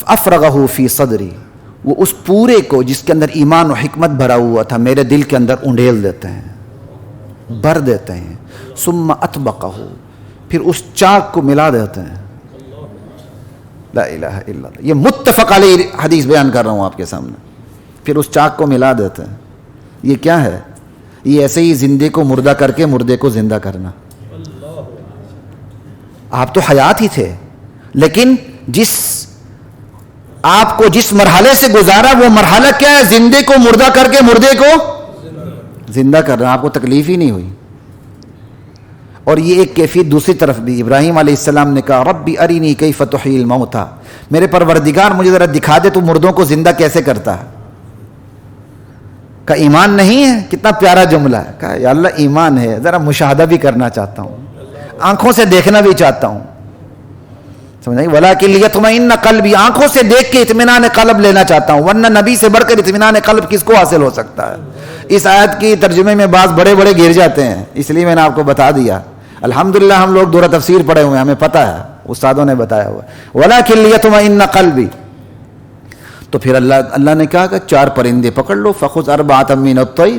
افرغہ فی صدری، وہ اس پورے کو جس کے اندر ایمان و حکمت بھرا ہوا تھا میرے دل کے اندر انڈیل دیتے ہیں، بھر دیتے ہیں. ثم اطبقہ، پھر اس چاک کو ملا دیتے ہیں. لا الہ الا اللہ. یہ متفق علیہ حدیث بیان کر رہا ہوں آپ کے سامنے. پھر اس چاک کو ملا دیتے ہیں. یہ کیا ہے؟ یہ ایسے ہی زندے کو مردہ کر کے مردے کو زندہ کرنا. آپ تو حیات ہی تھے، لیکن آپ کو جس مرحلے سے گزارا وہ مرحلہ کیا ہے؟ زندے کو مردہ کر کے مردے کو زندہ کرنا. آپ کو تکلیف ہی نہیں ہوئی. اور یہ ایک کیفیت دوسری طرف بھی، ابراہیم علیہ السلام نے کہا ربی ارینی کیف تحیی الموتى، میرے پروردگار مجھے ذرا دکھا دے تو مردوں کو زندہ کیسے کرتا ہے. کہا ایمان نہیں ہے؟ کتنا پیارا جملہ ہے. کہا یا اللہ ایمان ہے، ذرا مشاہدہ بھی کرنا چاہتا ہوں، آنکھوں سے دیکھنا بھی چاہتا ہوں. سمجھ ولیکن لیطمئن قلبی، آنکھوں سے دیکھ کے اطمینان قلب لینا چاہتا ہوں، ورنہ نبی سے بڑھ کر اطمینان قلب کس کو حاصل ہو سکتا ہے. اس آیت کی ترجمے میں بعض بڑے بڑے گر جاتے ہیں، اس لیے میں نے آپ کو بتا دیا. الحمدللہ ہم لوگ دورہ تفسیر پڑھے ہوئے ہیں، ہمیں پتہ ہے، استادوں نے بتایا ہوا. ولیکن لیطمئن قلبی، تو پھر اللہ نے کہا کہ 4 پرندے پکڑ لو. فخذ 4 من الطیر،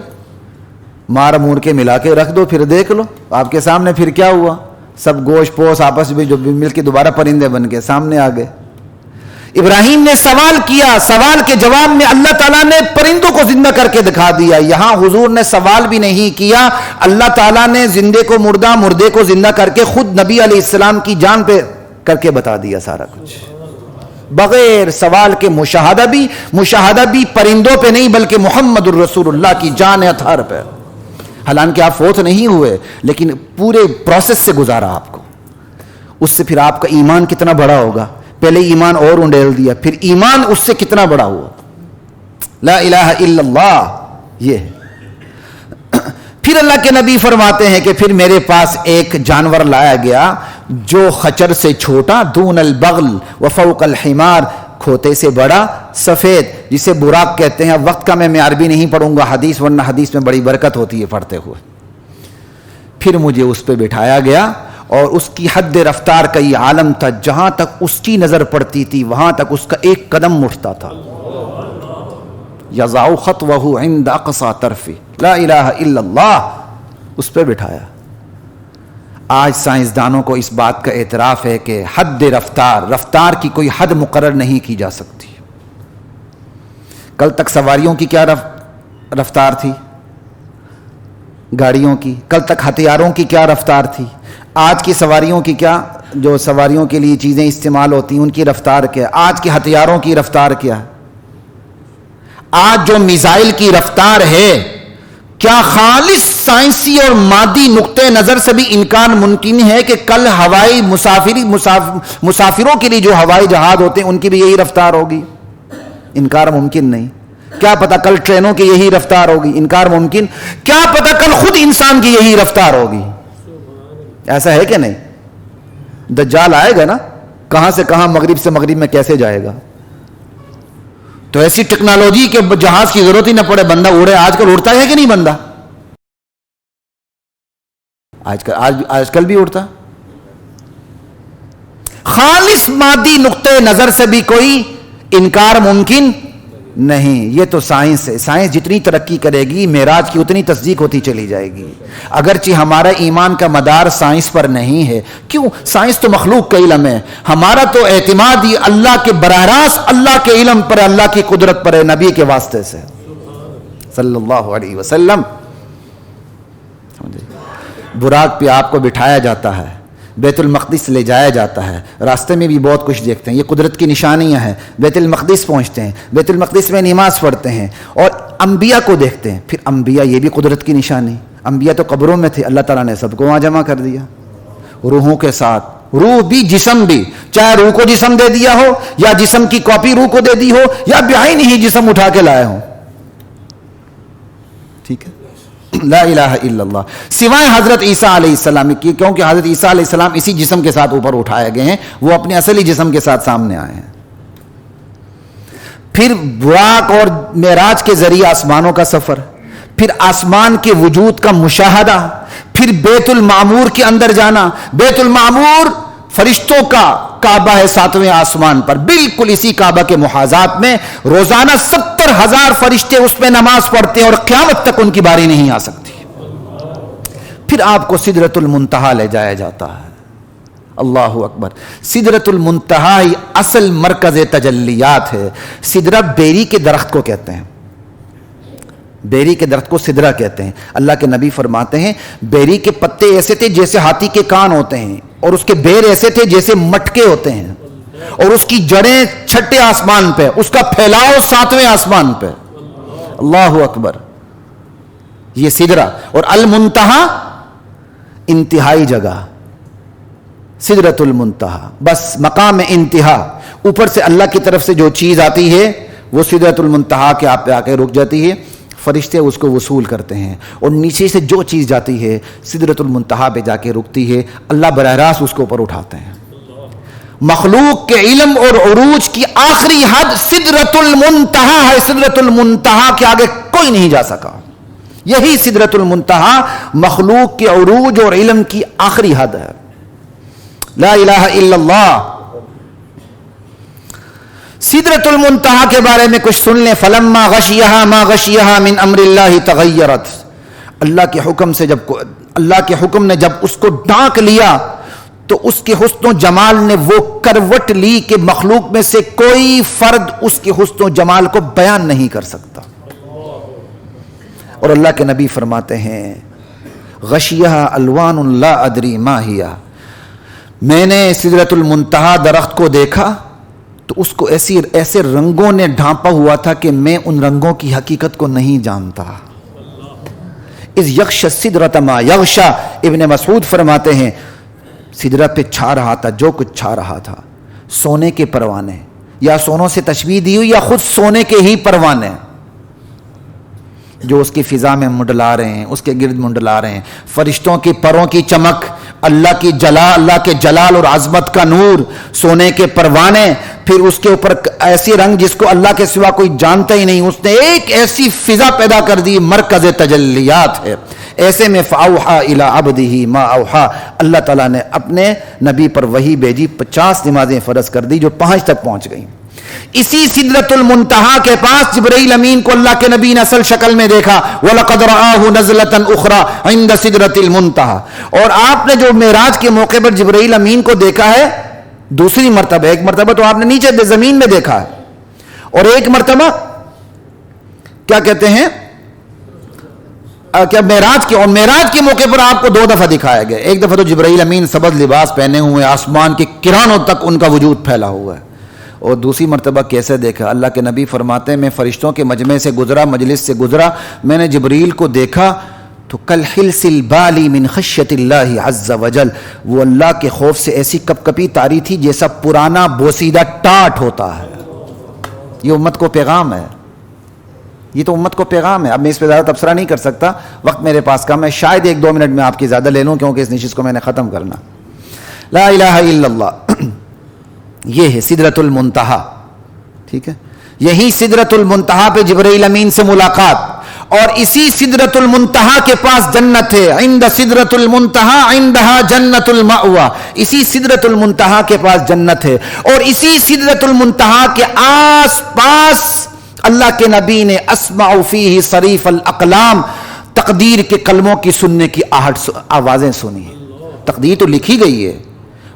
مار مور کے ملا کے رکھ دو، پھر دیکھ لو. آپ کے سامنے پھر کیا ہوا؟ سب گوشت پوش آپس میں جو مل کے دوبارہ پرندے بن کے سامنے آ گئے. ابراہیم نے سوال کیا، سوال کے جواب میں اللہ تعالیٰ نے پرندوں کو زندہ کر کے دکھا دیا. یہاں حضور نے سوال بھی نہیں کیا، اللہ تعالیٰ نے زندے کو مردہ، مردے کو زندہ کر کے خود نبی علیہ السلام کی جان پہ کر کے بتا دیا سارا کچھ، بغیر سوال کے. مشاہدہ بھی پرندوں پہ نہیں بلکہ محمد الرسول اللہ کی جان اطہر پہ. حالانکہ آپ فوت نہیں ہوئے، لیکن پورے پروسیس سے گزارا آپ کو. اس سے پھر آپ کا ایمان کتنا بڑا ہوگا. پہلے ایمان اور انڈیل دیا، پھر ایمان اس سے کتنا بڑا ہوا. لا الہ الا اللہ. یہ پھر اللہ کے نبی فرماتے ہیں کہ پھر میرے پاس ایک جانور لایا گیا جو خچر سے چھوٹا، دون البغل وفوق الحمار، کھوتے سے بڑا، سفید، جسے براق کہتے ہیں. وقت کا میں عربی نہیں پڑھوں گا حدیث، ورنہ حدیث میں بڑی برکت ہوتی ہے پڑھتے ہوئے. پھر مجھے اس پہ بٹھایا گیا اور اس کی حد رفتار کا یہ عالم تھا، جہاں تک اس کی نظر پڑتی تھی وہاں تک اس کا ایک قدم اٹھتا تھا. یضع خطوہ عند اقصى طرف لا الہ الا اللہ، اس پہ بٹھایا۔ آج سائنسدانوں کو اس بات کا اعتراف ہے کہ حد رفتار کی کوئی حد مقرر نہیں کی جا سکتی۔ کل تک سواریوں کی کیا رفتار تھی؟ گاڑیوں کی۔ کل تک ہتھیاروں کی کیا رفتار تھی؟ آج کی سواریوں کی کیا، جو سواریوں کے لیے چیزیں استعمال ہوتی ہیں ان کی رفتار کیا؟ آج کے ہتھیاروں کی رفتار کیا؟ آج جو میزائل کی رفتار ہے، کیا خالص سائنسی اور مادی نقطہ نظر سے بھی انکار ممکن ہے کہ کل ہوائی مسافروں کے لیے جو ہوائی جہاز ہوتے ہیں ان کی بھی یہی رفتار ہوگی؟ انکار ممکن نہیں۔ کیا پتہ کل ٹرینوں کی یہی رفتار ہوگی؟ انکار ممکن۔ کیا پتہ کل خود انسان کی یہی رفتار ہوگی؟ ایسا ہے کہ نہیں؟ دجال آئے گا نا، کہاں سے کہاں، مغرب سے مغرب میں کیسے جائے گا؟ تو ایسی ٹیکنالوجی کے جہاز کی ضرورت ہی نہ پڑے، بندہ اڑے۔ آج کل اڑتا ہے کہ نہیں بندہ؟ آج کل بھی اڑتا۔ خالص مادی نقطہ نظر سے بھی کوئی انکار ممکن نہیں۔ یہ تو سائنس ہے۔ سائنس جتنی ترقی کرے گی معراج کی اتنی تصدیق ہوتی چلی جائے گی۔ اگرچہ ہمارا ایمان کا مدار سائنس پر نہیں ہے، کیوں؟ سائنس تو مخلوق کا علم ہے، ہمارا تو اعتماد ہی اللہ کے براہ راست اللہ کے علم پر، اللہ کی قدرت پر ہے، نبی کے واسطے سے صلی اللہ علیہ وسلم۔ براق پہ آپ کو بٹھایا جاتا ہے، بیت المقدس لے جایا جاتا ہے، راستے میں بھی بہت کچھ دیکھتے ہیں، یہ قدرت کی نشانیاں ہیں۔ بیت المقدس پہنچتے ہیں، بیت المقدس میں نماز پڑھتے ہیں اور انبیاء کو دیکھتے ہیں۔ پھر انبیاء، یہ بھی قدرت کی نشانی۔ انبیاء تو قبروں میں تھے، اللہ تعالیٰ نے سب کو وہاں جمع کر دیا روحوں کے ساتھ، روح بھی جسم بھی، چاہے روح کو جسم دے دیا ہو یا جسم کی کاپی روح کو دے دی ہو یا بعین ہی جسم اٹھا کے لائے ہوں۔ ٹھیک ہے، لا الہ الا اللہ، سوائے حضرت عیسیٰ علیہ السلام کی، کیونکہ حضرت عیسیٰ علیہ السلام اسی جسم کے ساتھ اوپر اٹھائے گئے ہیں، وہ اپنے اصلی جسم کے ساتھ سامنے آئے ہیں۔ پھر براق اور معراج کے ذریعے آسمانوں کا سفر، پھر آسمان کے وجود کا مشاہدہ، پھر بیت المعمور کے اندر جانا۔ بیت المعمور فرشتوں کا کعبہ ہے 7ویں آسمان پر، بالکل اسی کعبہ کے محاذات میں روزانہ 70,000 فرشتے اس پہ نماز پڑھتے ہیں اور قیامت تک ان کی باری نہیں آ سکتی۔ پھر آپ کو سدرۃ المنتہا لے جایا جاتا ہے۔ اللہ اکبر۔ سدرۃ المنتہا ہی اصل مرکز تجلیات ہے۔ سدرہ بیری کے درخت کو کہتے ہیں، بیری کے درخت کو سدرہ کہتے ہیں۔ اللہ کے نبی فرماتے ہیں بیری کے پتے ایسے تھے جیسے ہاتھی کے کان ہوتے ہیں، اور اس کے بیر ایسے تھے جیسے مٹکے ہوتے ہیں، اور اس کی جڑیں 6 آسمان پہ، اس کا پھیلاؤ 7ویں آسمان پہ۔ اللہ اکبر۔ یہ سدرہ، اور المنتہا انتہائی جگہ، سدرۃ المنتہا بس مقام انتہا، اوپر سے اللہ کی طرف سے جو چیز آتی ہے وہ سدرۃ المنتہا کے آپ پہ آ کے رک جاتی ہے، فرشتے اس کو وصول کرتے ہیں، اور نیچے سے جو چیز جاتی ہے سدرۃ المنتہا پہ جا کے رکتی ہے، اللہ براہ راست اس کو اوپر اٹھاتے ہیں۔ مخلوق کے علم اور عروج کی آخری حد سدرۃ المنتہا ہے، سدرۃ المنتہا کے آگے کوئی نہیں جا سکا۔ یہی سدرۃ المنتہا مخلوق کے عروج اور علم کی آخری حد ہے۔ لا الہ الا اللہ۔ سدرۃ المنتہا کے بارے میں کچھ سن لیں۔ فلما غشیہا ما غشیہا من امر اللہ تغیرت، اللہ کے حکم سے اللہ کے حکم نے جب اس کو ڈھانک لیا تو اس کے حسن و جمال نے وہ کروٹ لی کہ مخلوق میں سے کوئی فرد اس کے حسن و جمال کو بیان نہیں کر سکتا۔ اور اللہ کے نبی فرماتے ہیں غشیہا الوان لا ادری ما ہی، میں نے سدرۃ المنتہا درخت کو دیکھا تو اس کو ایسے رنگوں نے ڈھانپا ہوا تھا کہ میں ان رنگوں کی حقیقت کو نہیں جانتا۔ اس یغش السدرۃ ما یغشا، ابن مسعود فرماتے ہیں سدرہ پہ چھا رہا تھا جو کچھ چھا رہا تھا، سونے کے پروانے، یا سونوں سے تشبیہ دی ہوئی یا خود سونے کے ہی پروانے جو اس کی فضا میں منڈلا رہے ہیں، اس کے گرد منڈلا رہے ہیں، فرشتوں کی پروں کی چمک، اللہ کے جلال اور عظمت کا نور، سونے کے پروانے، پھر اس کے اوپر ایسی رنگ جس کو اللہ کے سوا کوئی جانتا ہی نہیں، اس نے ایک ایسی فضا پیدا کر دی، مرکز تجلیات ہے۔ ایسے میں فاوحا الی عبدہ ما اوحا، اللہ تعالیٰ نے اپنے نبی پر وحی بھیجی، 50 نمازیں فرض کر دی جو 5 تک پہنچ گئیں۔ اسی سدرۃ المنتہا کے پاس جبرائیل امین کو اللہ کے نبی نے اصل شکل میں دیکھا، وَلَقَدْ رَآهُ نَزْلَةً أُخْرَى عِنْدَ سِدْرَةِ الْمُنتَهَا، اور آپ نے جو معراج کے موقع پر جبرائیل امین کو دیکھا ہے دوسری مرتبہ، ایک مرتبہ تو آپ نے نیچے زمین میں دیکھا ہے، اور ایک مرتبہ کیا کہتے ہیں کیا معراج کے، اور معراج کے موقع پر آپ کو 2 دفعہ دکھایا گیا۔ ایک دفعہ تو جبرائیل امین سبز لباس پہنے ہوئے آسمان کے کرانوں تک ان کا وجود پھیلا ہوا ہے، اور دوسری مرتبہ کیسے دیکھا؟ اللہ کے نبی فرماتے ہیں میں فرشتوں کے مجمع سے گزرا، مجلس سے گزرا، میں نے جبرائیل کو دیکھا تو کالحلس البالی من خشیت اللہ عز وجل، وہ اللہ کے خوف سے ایسی کپ کپی تاری تھی جیسا پرانا بوسیدہ ٹاٹ ہوتا ہے۔ یہ امت کو پیغام ہے، یہ تو امت کو پیغام ہے۔ اب میں اس پہ زیادہ تبصرہ نہیں کر سکتا، وقت میرے پاس کم ہے، شاید 1-2 منٹ میں آپ کی زیادہ لے لوں کیونکہ اس نشست کو میں نے ختم کرنا۔ لا الہ الا اللہ، یہ ہے سدرۃ المنتہا، ٹھیک ہے، یہی سدرۃ المنتہا پہ جبرائیل امین سے ملاقات، اور اسی سدرۃ المنتہا کے پاس جنت ہے، عند سدرۃ المنتہا عندها جنت المأوى، اسی سدرۃ المنتہا کے پاس جنت ہے، اور اسی سدرۃ المنتہا کے آس پاس اللہ کے نبی نے اسمع فیہ صریف الاقلام، تقدیر کے کلموں کی سننے کی آوازیں سنی ہیں۔ تقدیر تو لکھی گئی ہے،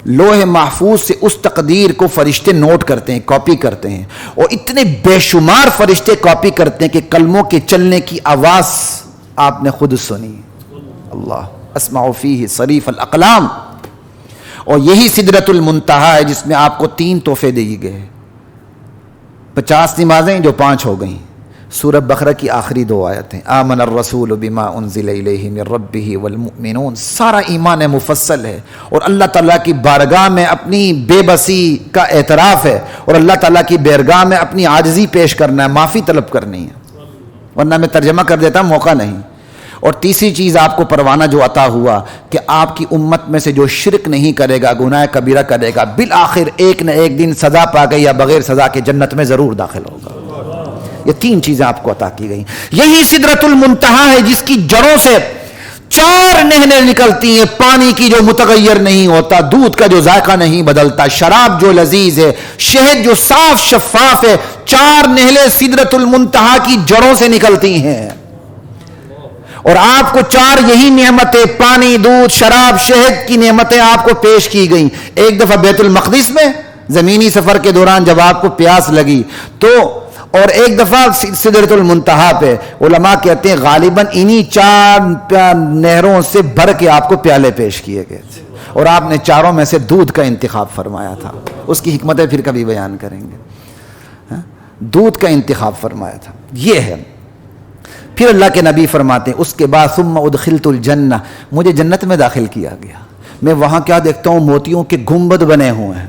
لوح محفوظ سے اس تقدیر کو فرشتے نوٹ کرتے ہیں، کاپی کرتے ہیں، اور اتنے بے شمار فرشتے کاپی کرتے ہیں کہ کلموں کے چلنے کی آواز آپ نے خود سنی۔ اللہ، اسمع فیہ صریف الاقلام، اور یہی سدرۃ المنتہا ہے جس میں آپ کو 3 تحفے دیے گئے، 50 نمازیں جو 5 ہو گئیں، سورہ بقرہ کی آخری 2 آیتیں، آمن الرسول بما انزل الیہ من ربہ والمؤمنون، سارا ایمان مفصل ہے، اور اللہ تعالیٰ کی بارگاہ میں اپنی بے بسی کا اعتراف ہے، اور اللہ تعالیٰ کی بارگاہ میں اپنی عاجزی پیش کرنا ہے، معافی طلب کرنی ہے، ورنہ میں ترجمہ کر دیتا موقع نہیں۔ اور تیسری چیز آپ کو پروانہ جو عطا ہوا کہ آپ کی امت میں سے جو شرک نہیں کرے گا، گناہ کبیرہ کرے گا، بالآخر ایک نہ ایک دن سزا پا گئی یا بغیر سزا کے جنت میں ضرور داخل ہوگا۔ یہ 3 چیزیں آپ کو عطا کی گئیں۔ یہی سدرۃ المنتہا ہے جس کی جڑوں سے 4 نہریں نکلتی ہیں، پانی کی جو متغیر نہیں ہوتا، دودھ کا جو ذائقہ نہیں بدلتا، شراب جو لذیذ ہے، شہد جو صاف شفاف ہے، 4 نہریں سدرۃ المنتہا کی جڑوں سے نکلتی ہیں، اور آپ کو 4 یہی نعمتیں، پانی، دودھ، شراب، شہد کی نعمتیں آپ کو پیش کی گئیں۔ ایک دفعہ بیت المقدس میں زمینی سفر کے دوران جب آپ کو پیاس لگی تو، اور ایک دفعہ سدرۃ المنتہا پہ، علماء کہتے ہیں غالباً انہی 4 نہروں سے بھر کے آپ کو پیالے پیش کیے گئے تھے، اور آپ نے 4 میں سے دودھ کا انتخاب فرمایا تھا، اس کی حکمتیں پھر کبھی بیان کریں گے۔ دودھ کا انتخاب فرمایا تھا، یہ ہے۔ پھر اللہ کے نبی فرماتے ہیں اس کے بعد ثم ادخلت الجنہ، مجھے جنت میں داخل کیا گیا، میں وہاں کیا دیکھتا ہوں؟ موتیوں کے گنبد بنے ہوئے ہیں،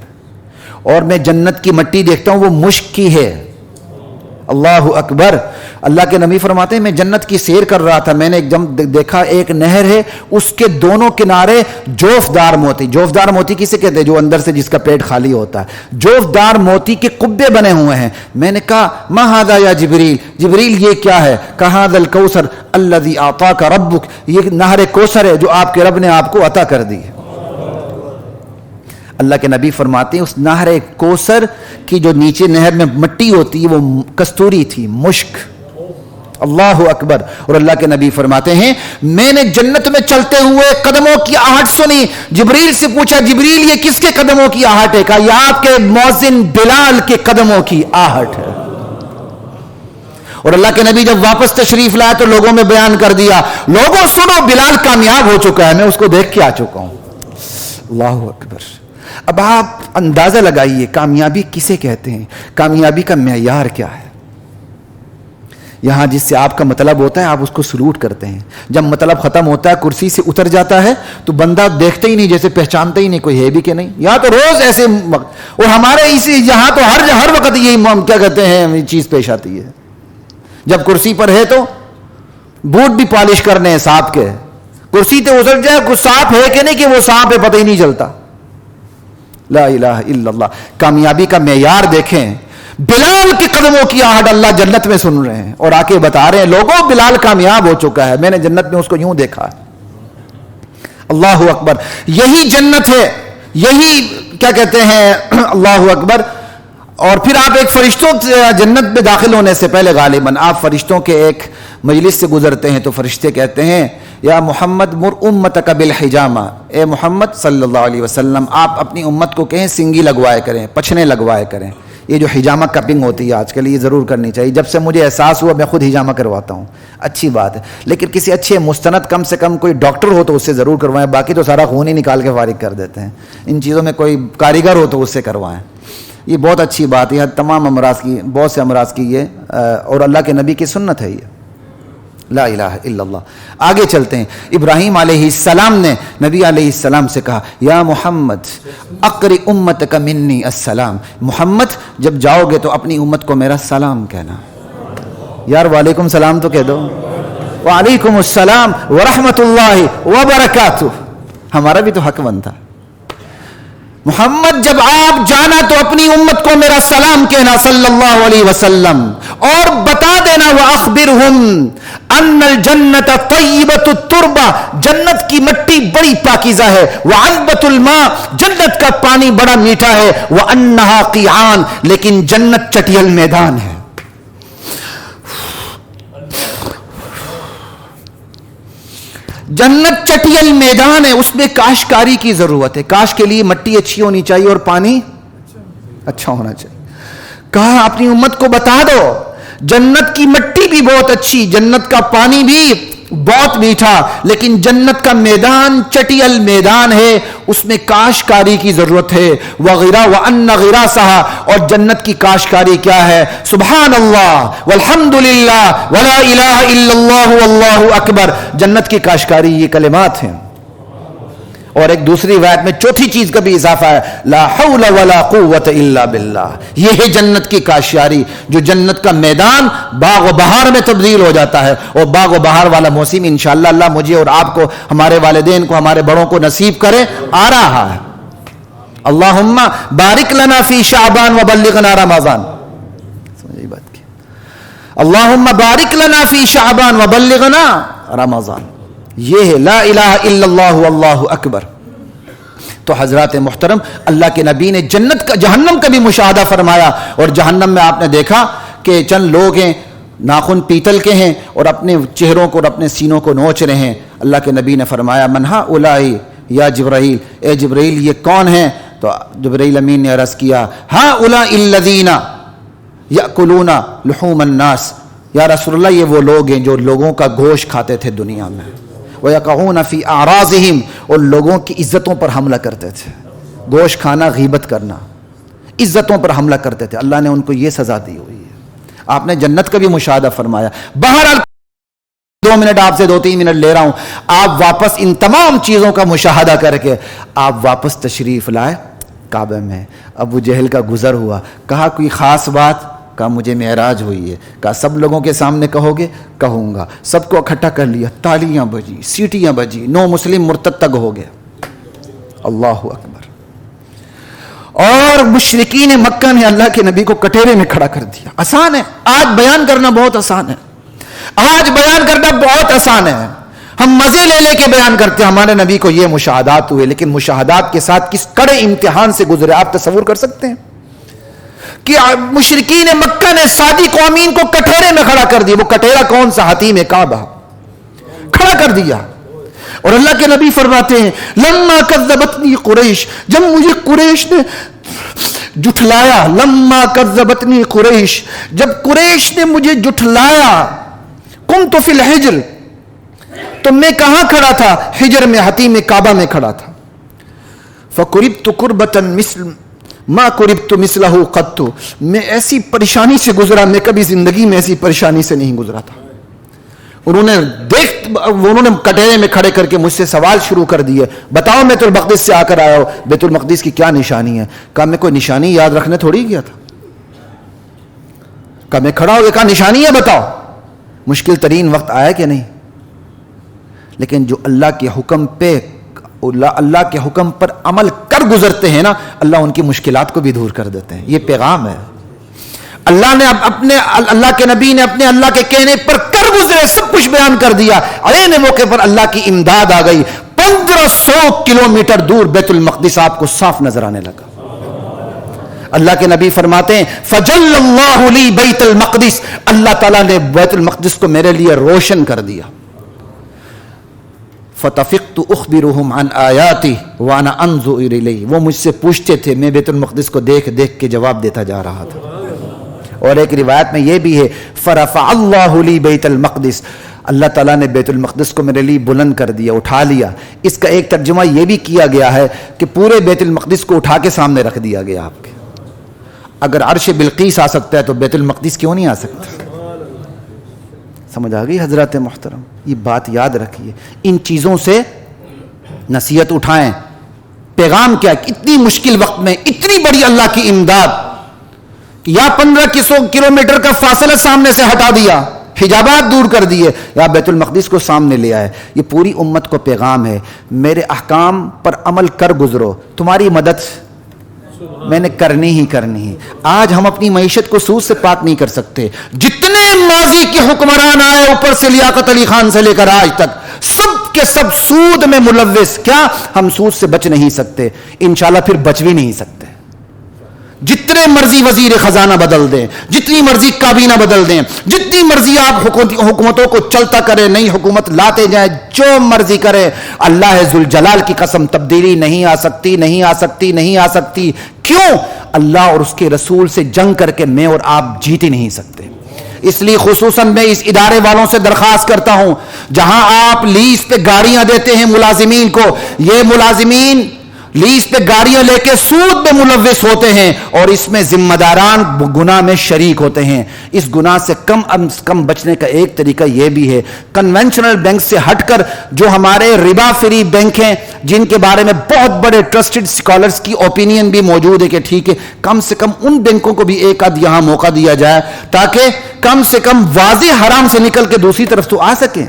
اور میں جنت کی مٹی دیکھتا ہوں وہ مشک کی ہے۔ اللہ اکبر۔ اللہ کے نبی فرماتے ہیں میں جنت کی سیر کر رہا تھا، میں نے دیکھا ایک نہر ہے، اس کے دونوں کنارے جوفدار موتی، جوفدار موتی کسے کہتے ہیں؟ جو اندر سے جس کا پیٹ خالی ہوتا ہے، جوفدار موتی کے قبے بنے ہوئے ہیں۔ میں نے کہا ما ھذا یا جبریل، جبریل یہ کیا ہے؟ کہا ذا الکوثر الذی اعطاک ربک، یہ نہر کوثر ہے جو آپ کے رب نے آپ کو عطا کر دی ہے۔ اللہ کے نبی فرماتے ہیں اس نہر کوثر کی جو نیچے نہر میں مٹی ہوتی ہے وہ کستوری تھی، مشک۔ اللہ اکبر۔ اور اللہ کے نبی فرماتے ہیں میں نے جنت میں چلتے ہوئے قدموں کی آہٹ سنی، جبریل سے پوچھا جبریل یہ کس کے قدموں کی آہٹ ہے؟ کہا یہ آپ کے مؤذن بلال کے قدموں کی آہٹ ہے۔ اور اللہ کے نبی جب واپس تشریف لائے تو لوگوں میں بیان کر دیا، لوگوں سنو بلال کامیاب ہو چکا ہے، میں اس کو دیکھ کے آ چکا ہوں۔ اللہ اکبر۔ اب آپ اندازہ لگائیے کامیابی کسے کہتے ہیں، کامیابی کا معیار کیا ہے؟ یہاں جس سے آپ کا مطلب ہوتا ہے آپ اس کو سلوٹ کرتے ہیں، جب مطلب ختم ہوتا ہے کرسی سے اتر جاتا ہے تو بندہ دیکھتے ہی نہیں، جیسے پہچانتا ہی نہیں کوئی ہے بھی کہ نہیں۔ یہاں تو روز ایسے، اور ہمارے اسی یہاں تو ہر وقت یہی کیا کہتے ہیں چیز پیش آتی ہے، جب کرسی پر ہے تو بوٹ بھی پالش کرنے ہیں سانپ کے، کرسی تے اتر جائے کچھ سانپ ہے کہ نہیں کہ وہ سانپ ہے پتہ ہی نہیں چلتا۔ لا الہ الا اللہ۔ کامیابی کا معیار دیکھیں، بلال کے قدموں کی آہٹ اللہ جنت میں سن رہے ہیں اور آ کے بتا رہے ہیں لوگوں بلال کامیاب ہو چکا ہے، میں نے جنت میں اس کو یوں دیکھا ہے۔ اللہ اکبر۔ یہی جنت ہے، یہی کیا کہتے ہیں اللہ اکبر، اور پھر آپ ایک فرشتوں جنت میں داخل ہونے سے پہلے غالباً آپ فرشتوں کے ایک مجلس سے گزرتے ہیں تو فرشتے کہتے ہیں یا محمد مر امتک بالحجامہ، اے محمد صلی اللہ علیہ وسلم آپ اپنی امت کو کہیں سنگی لگوائے کریں، پچھنے لگوائے کریں. یہ جو حجامہ کپنگ ہوتی ہے آج کل یہ ضرور کرنی چاہیے. جب سے مجھے احساس ہوا میں خود حجامہ کرواتا ہوں. اچھی بات ہے، لیکن کسی اچھے مستند کم سے کم کوئی ڈاکٹر ہو تو اس سے ضرور کروائیں. باقی تو سارا خون ہی نکال کے فارغ کر دیتے ہیں. ان چیزوں میں کوئی کاریگر ہو تو اس سے کروائیں. یہ بہت اچھی بات ہے. تمام امراض کی، بہت سے امراض کی یہ اور اللہ کے نبی کی سنت ہے یہ. لا الہ الا اللہ. آگے چلتے ہیں. ابراہیم علیہ السلام نے نبی علیہ السلام سے کہا یا محمد اقری امتک منی السلام. محمد جب جاؤ گے تو اپنی امت کو میرا سلام کہنا. یار وعلیکم السلام تو کہہ دو. وعلیکم السلام ورحمۃ اللہ وبرکاتہ. ہمارا بھی تو حق بنتا. محمد جب آپ جانا تو اپنی امت کو میرا سلام کہنا صلی اللہ علیہ وسلم، اور بتا دینا وَأَخْبِرْهُمْ أَنَّ الْجَنَّةَ طَيِّبَةُ التُّرْبَةِ، جنت کی مٹی بڑی پاکیزہ ہے. وَعَذْبَةُ الْمَاءِ، جنت کا پانی بڑا میٹھا ہے. وَأَنَّهَا قِيعَانٌ، لیکن جنت چٹیل میدان ہے. جنت چٹیل میدان ہے، اس میں کاشتکاری کی ضرورت ہے. کاش کے لیے مٹی اچھی ہونی چاہیے اور پانی اچھا ہونا چاہیے. کہا اپنی امت کو بتا دو جنت کی مٹی بھی بہت اچھی، جنت کا پانی بھی بہت میٹھا، لیکن جنت کا میدان چٹیل میدان ہے، اس میں کاشتکاری کی ضرورت ہے. وَأَنَّ غِرَاسَهَا، اور جنت کی کاشتکاری کیا ہے؟ سبحان اللہ والحمد للہ ولا الہ الا اللہ واللہ اکبر. جنت کی کاشتکاری یہ کلمات ہیں. اور ایک دوسری روایت میں چوتھی چیز کا بھی اضافہ ہے، لا حول ولا قوت الا باللہ. یہ ہے جنت کی کاشتکاری، جو جنت کا میدان باغ و بہار میں تبدیل ہو جاتا ہے. اور باغ و بہار والا موسم انشاءاللہ اللہ مجھے اور آپ کو، ہمارے والدین کو، ہمارے بڑوں کو نصیب کرے، آ رہا ہے. اللہم بارک لنا فی شعبان وبلغنا رمضان. سمجھے بات کی؟ اللہم بارک لنا فی شعبان وبلغنا رمضان. یہ ہے لا الہ الا اللہ واللہ اکبر. تو حضرات محترم، اللہ کے نبی نے جنت کا، جہنم کا بھی مشاہدہ فرمایا. اور جہنم میں آپ نے دیکھا کہ چند لوگ ہیں، ناخن پیتل کے ہیں اور اپنے چہروں کو اور اپنے سینوں کو نوچ رہے ہیں. اللہ کے نبی نے فرمایا من ہؤلاء یا جبرائیل، اے جبرائیل یہ کون ہیں؟ تو جبرائیل امین نے عرض کیا ہؤلاء الذین یأکلون لحوم الناس. یا رسول اللہ یہ وہ لوگ ہیں جو لوگوں کا گوشت کھاتے تھے دنیا میں. وَيَقَعُونَ فِي أَعْرَاضِهِمْ، اور لوگوں کی عزتوں پر حملہ کرتے تھے. گوشت کھانا، غیبت کرنا، عزتوں پر حملہ کرتے تھے. اللہ نے ان کو یہ سزا دی ہوئی ہے. آپ نے جنت کا بھی مشاہدہ فرمایا. بہرحال 2 منٹ آپ سے 2-3 منٹ لے رہا ہوں. آپ واپس ان تمام چیزوں کا مشاہدہ کر کے آپ واپس تشریف لائے کعبہ میں. ابو جہل کا گزر ہوا. کہا کوئی خاص بات؟ کہا مجھے معراج ہوئی ہے. کہا سب لوگوں کے سامنے کہو گے؟ کہوں گا. سب کو اکٹھا کر لیا، تالیاں بجی، سیٹیاں بجی، 9 مسلم مرتد تک ہو گیا. اللہ اکبر. اور مشرکین مکہ نے اللہ کے نبی کو کٹہرے میں کھڑا کر دیا. آسان ہے آج بیان کرنا، بہت آسان ہے. آج بیان کرنا بہت آسان ہے. ہم مزے لے لے کے بیان کرتے ہیں. ہمارے نبی کو یہ مشاہدات ہوئے، لیکن مشاہدات کے ساتھ کس کڑے امتحان سے گزرے آپ تصور کر سکتے ہیں؟ کہ مشرکین مکہ نے سادی قومین کو کٹہرے میں کھڑا کر دیا. وہ کٹہرا کون سا؟ حتیم کعبہ کھڑا کر دیا. اور اللہ کے نبی فرماتے ہیں لما کذبتنی قریش، جب مجھے قریش نے جھٹلایا. لما کذبتنی قریش، جب قریش نے مجھے جھٹلایا. کنت فی الحجر، تو میں کہاں کھڑا تھا؟ حجر میں، حتیم کعبہ میں کھڑا تھا. فقربت قربۃ مثل ما قربت مثلہ قط، میں ایسی پریشانی سے گزرا، میں کبھی زندگی میں ایسی پریشانی سے نہیں گزرا تھا. انہوں نے کٹہرے میں کھڑے کر کے مجھ سے سوال شروع کر دیے. بتاؤ بیت المقدس سے آ کر آیا ہو، بیت المقدس کی کیا نشانی ہے؟ کہا میں کوئی نشانی یاد رکھنے تھوڑی گیا تھا. کہا میں کھڑا ہو گیا. کہا نشانی ہے بتاؤ. مشکل ترین وقت آیا کہ نہیں؟ لیکن جو اللہ کے حکم پہ، اللہ کے حکم پر عمل کر گزرتے ہیں نا، اللہ ان کی مشکلات کو بھی دور کر دیتے ہیں. یہ پیغام ہے. اللہ نے اللہ کے نبی نے اپنے اللہ کے کہنے پر کر گزرے، سب کچھ بیان کر دیا. عین موقع پر اللہ کی امداد آ گئی. 1500 کلومیٹر دور بیت المقدس آپ کو صاف نظر آنے لگا. اللہ کے نبی فرماتے ہیں فجل اللہ لی بیت المقدس، اللہ تعالیٰ نے بیت المقدس کو میرے لیے روشن کر دیا. فتفقت اخبرهم عن آیاتی وانا انظر الیہ، وہ مجھ سے پوچھتے تھے، میں بیت المقدس کو دیکھ دیکھ کے جواب دیتا جا رہا تھا. اور ایک روایت میں یہ بھی ہے فرفع اللہ لی بیت المقدس، اللہ تعالیٰ نے بیت المقدس کو میرے لیے بلند کر دیا، اٹھا لیا. اس کا ایک ترجمہ یہ بھی کیا گیا ہے کہ پورے بیت المقدس کو اٹھا کے سامنے رکھ دیا گیا آپ کے. اگر عرش بلقیس آ سکتا ہے تو بیت المقدس کیوں نہیں آ سکتا؟ سمجھ آ گئی حضرات محترم؟ یہ بات یاد رکھیے. ان چیزوں سے نصیحت اٹھائیں. پیغام کیا؟ اتنی مشکل وقت میں اتنی بڑی اللہ کی امداد، یا 15 کلومیٹر کا فاصلہ سامنے سے ہٹا دیا، حجابات دور کر دیے، یا بیت المقدس کو سامنے لے آئے. یہ پوری امت کو پیغام ہے، میرے احکام پر عمل کر گزرو، تمہاری مدد میں نے کرنی ہی کرنی ہے. آج ہم اپنی معیشت کو سود سے پاک نہیں کر سکتے. جتنے ماضی کے حکمران آئے اوپر سے لیاقت علی خان سے لے کر آج تک، سب کے سب سود میں ملوث. کیا ہم سود سے بچ نہیں سکتے؟ انشاءاللہ پھر بچ بھی نہیں سکتے. جتنے مرضی وزیر خزانہ بدل دیں، جتنی مرضی کابینہ بدل دیں، جتنی مرضی آپ حکومتوں کو چلتا کریں، نئی حکومت لاتے جائیں، جو مرضی کریں، اللہ ذوالجلال کی قسم تبدیلی نہیں آ سکتی، نہیں آ سکتی، نہیں آ سکتی. کیوں؟ اللہ اور اس کے رسول سے جنگ کر کے میں اور آپ جیت ہی نہیں سکتے. اس لیے خصوصاً میں اس ادارے والوں سے درخواست کرتا ہوں، جہاں آپ لیز پہ گاڑیاں دیتے ہیں ملازمین کو، یہ ملازمین لیز پہ گاڑیاں لے کے سود میں ملوث ہوتے ہیں اور اس میں ذمہ داران گناہ میں شریک ہوتے ہیں. اس گناہ سے کم از کم بچنے کا ایک طریقہ یہ بھی ہے، کنونشنل بینک سے ہٹ کر جو ہمارے ربا فری بینک ہیں، جن کے بارے میں بہت بڑے ٹرسٹڈ سکالرز کی اوپینین بھی موجود ہے کہ ٹھیک ہے، کم سے کم ان بینکوں کو بھی ایک آدھ یہاں موقع دیا جائے تاکہ کم سے کم واضح حرام سے نکل کے دوسری طرف تو آ سکیں.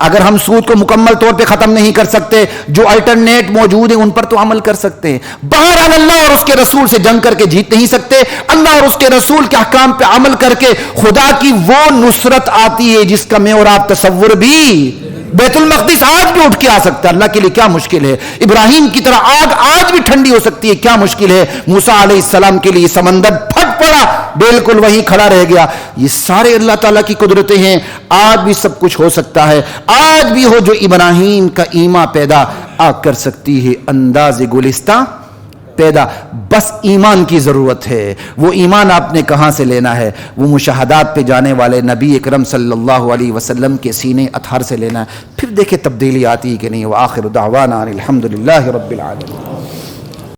اگر ہم سود کو مکمل طور پہ ختم نہیں کر سکتے، جو الٹرنیٹ موجود ہیں ان پر تو عمل کر سکتے ہیں. بہرحال اللہ اور اس کے رسول سے جنگ کر کے جیت نہیں سکتے. اللہ اور اس کے رسول کے احکام پہ عمل کر کے خدا کی وہ نصرت آتی ہے جس کا میں اور آپ تصور بھی. بیت المقدس آج بھی اٹھ کے آ سکتا ہے، اللہ کے لیے کیا مشکل ہے؟ ابراہیم کی طرح آگ آج بھی ٹھنڈی ہو سکتی ہے، کیا مشکل ہے؟ موسیٰ علیہ السلام کے لیے سمندر پھٹ پڑا، بالکل وہیں کھڑا رہ گیا. یہ سارے اللہ تعالیٰ کی قدرتیں ہیں. آج بھی سب کچھ ہو سکتا ہے. آج بھی ہو جو ابراہیم کا ایمان پیدا کر سکتی ہے انداز گلستہ پیدا. بس ایمان کی ضرورت ہے. وہ ایمان آپ نے کہاں سے لینا ہے؟ وہ مشاہدات پہ جانے والے نبی اکرم صلی اللہ علیہ وسلم کے سینے اطہر سے لینا ہے. پھر دیکھیں تبدیلی آتی ہے کہ نہیں. وآخر دعوانا الحمدللہ رب العالمین.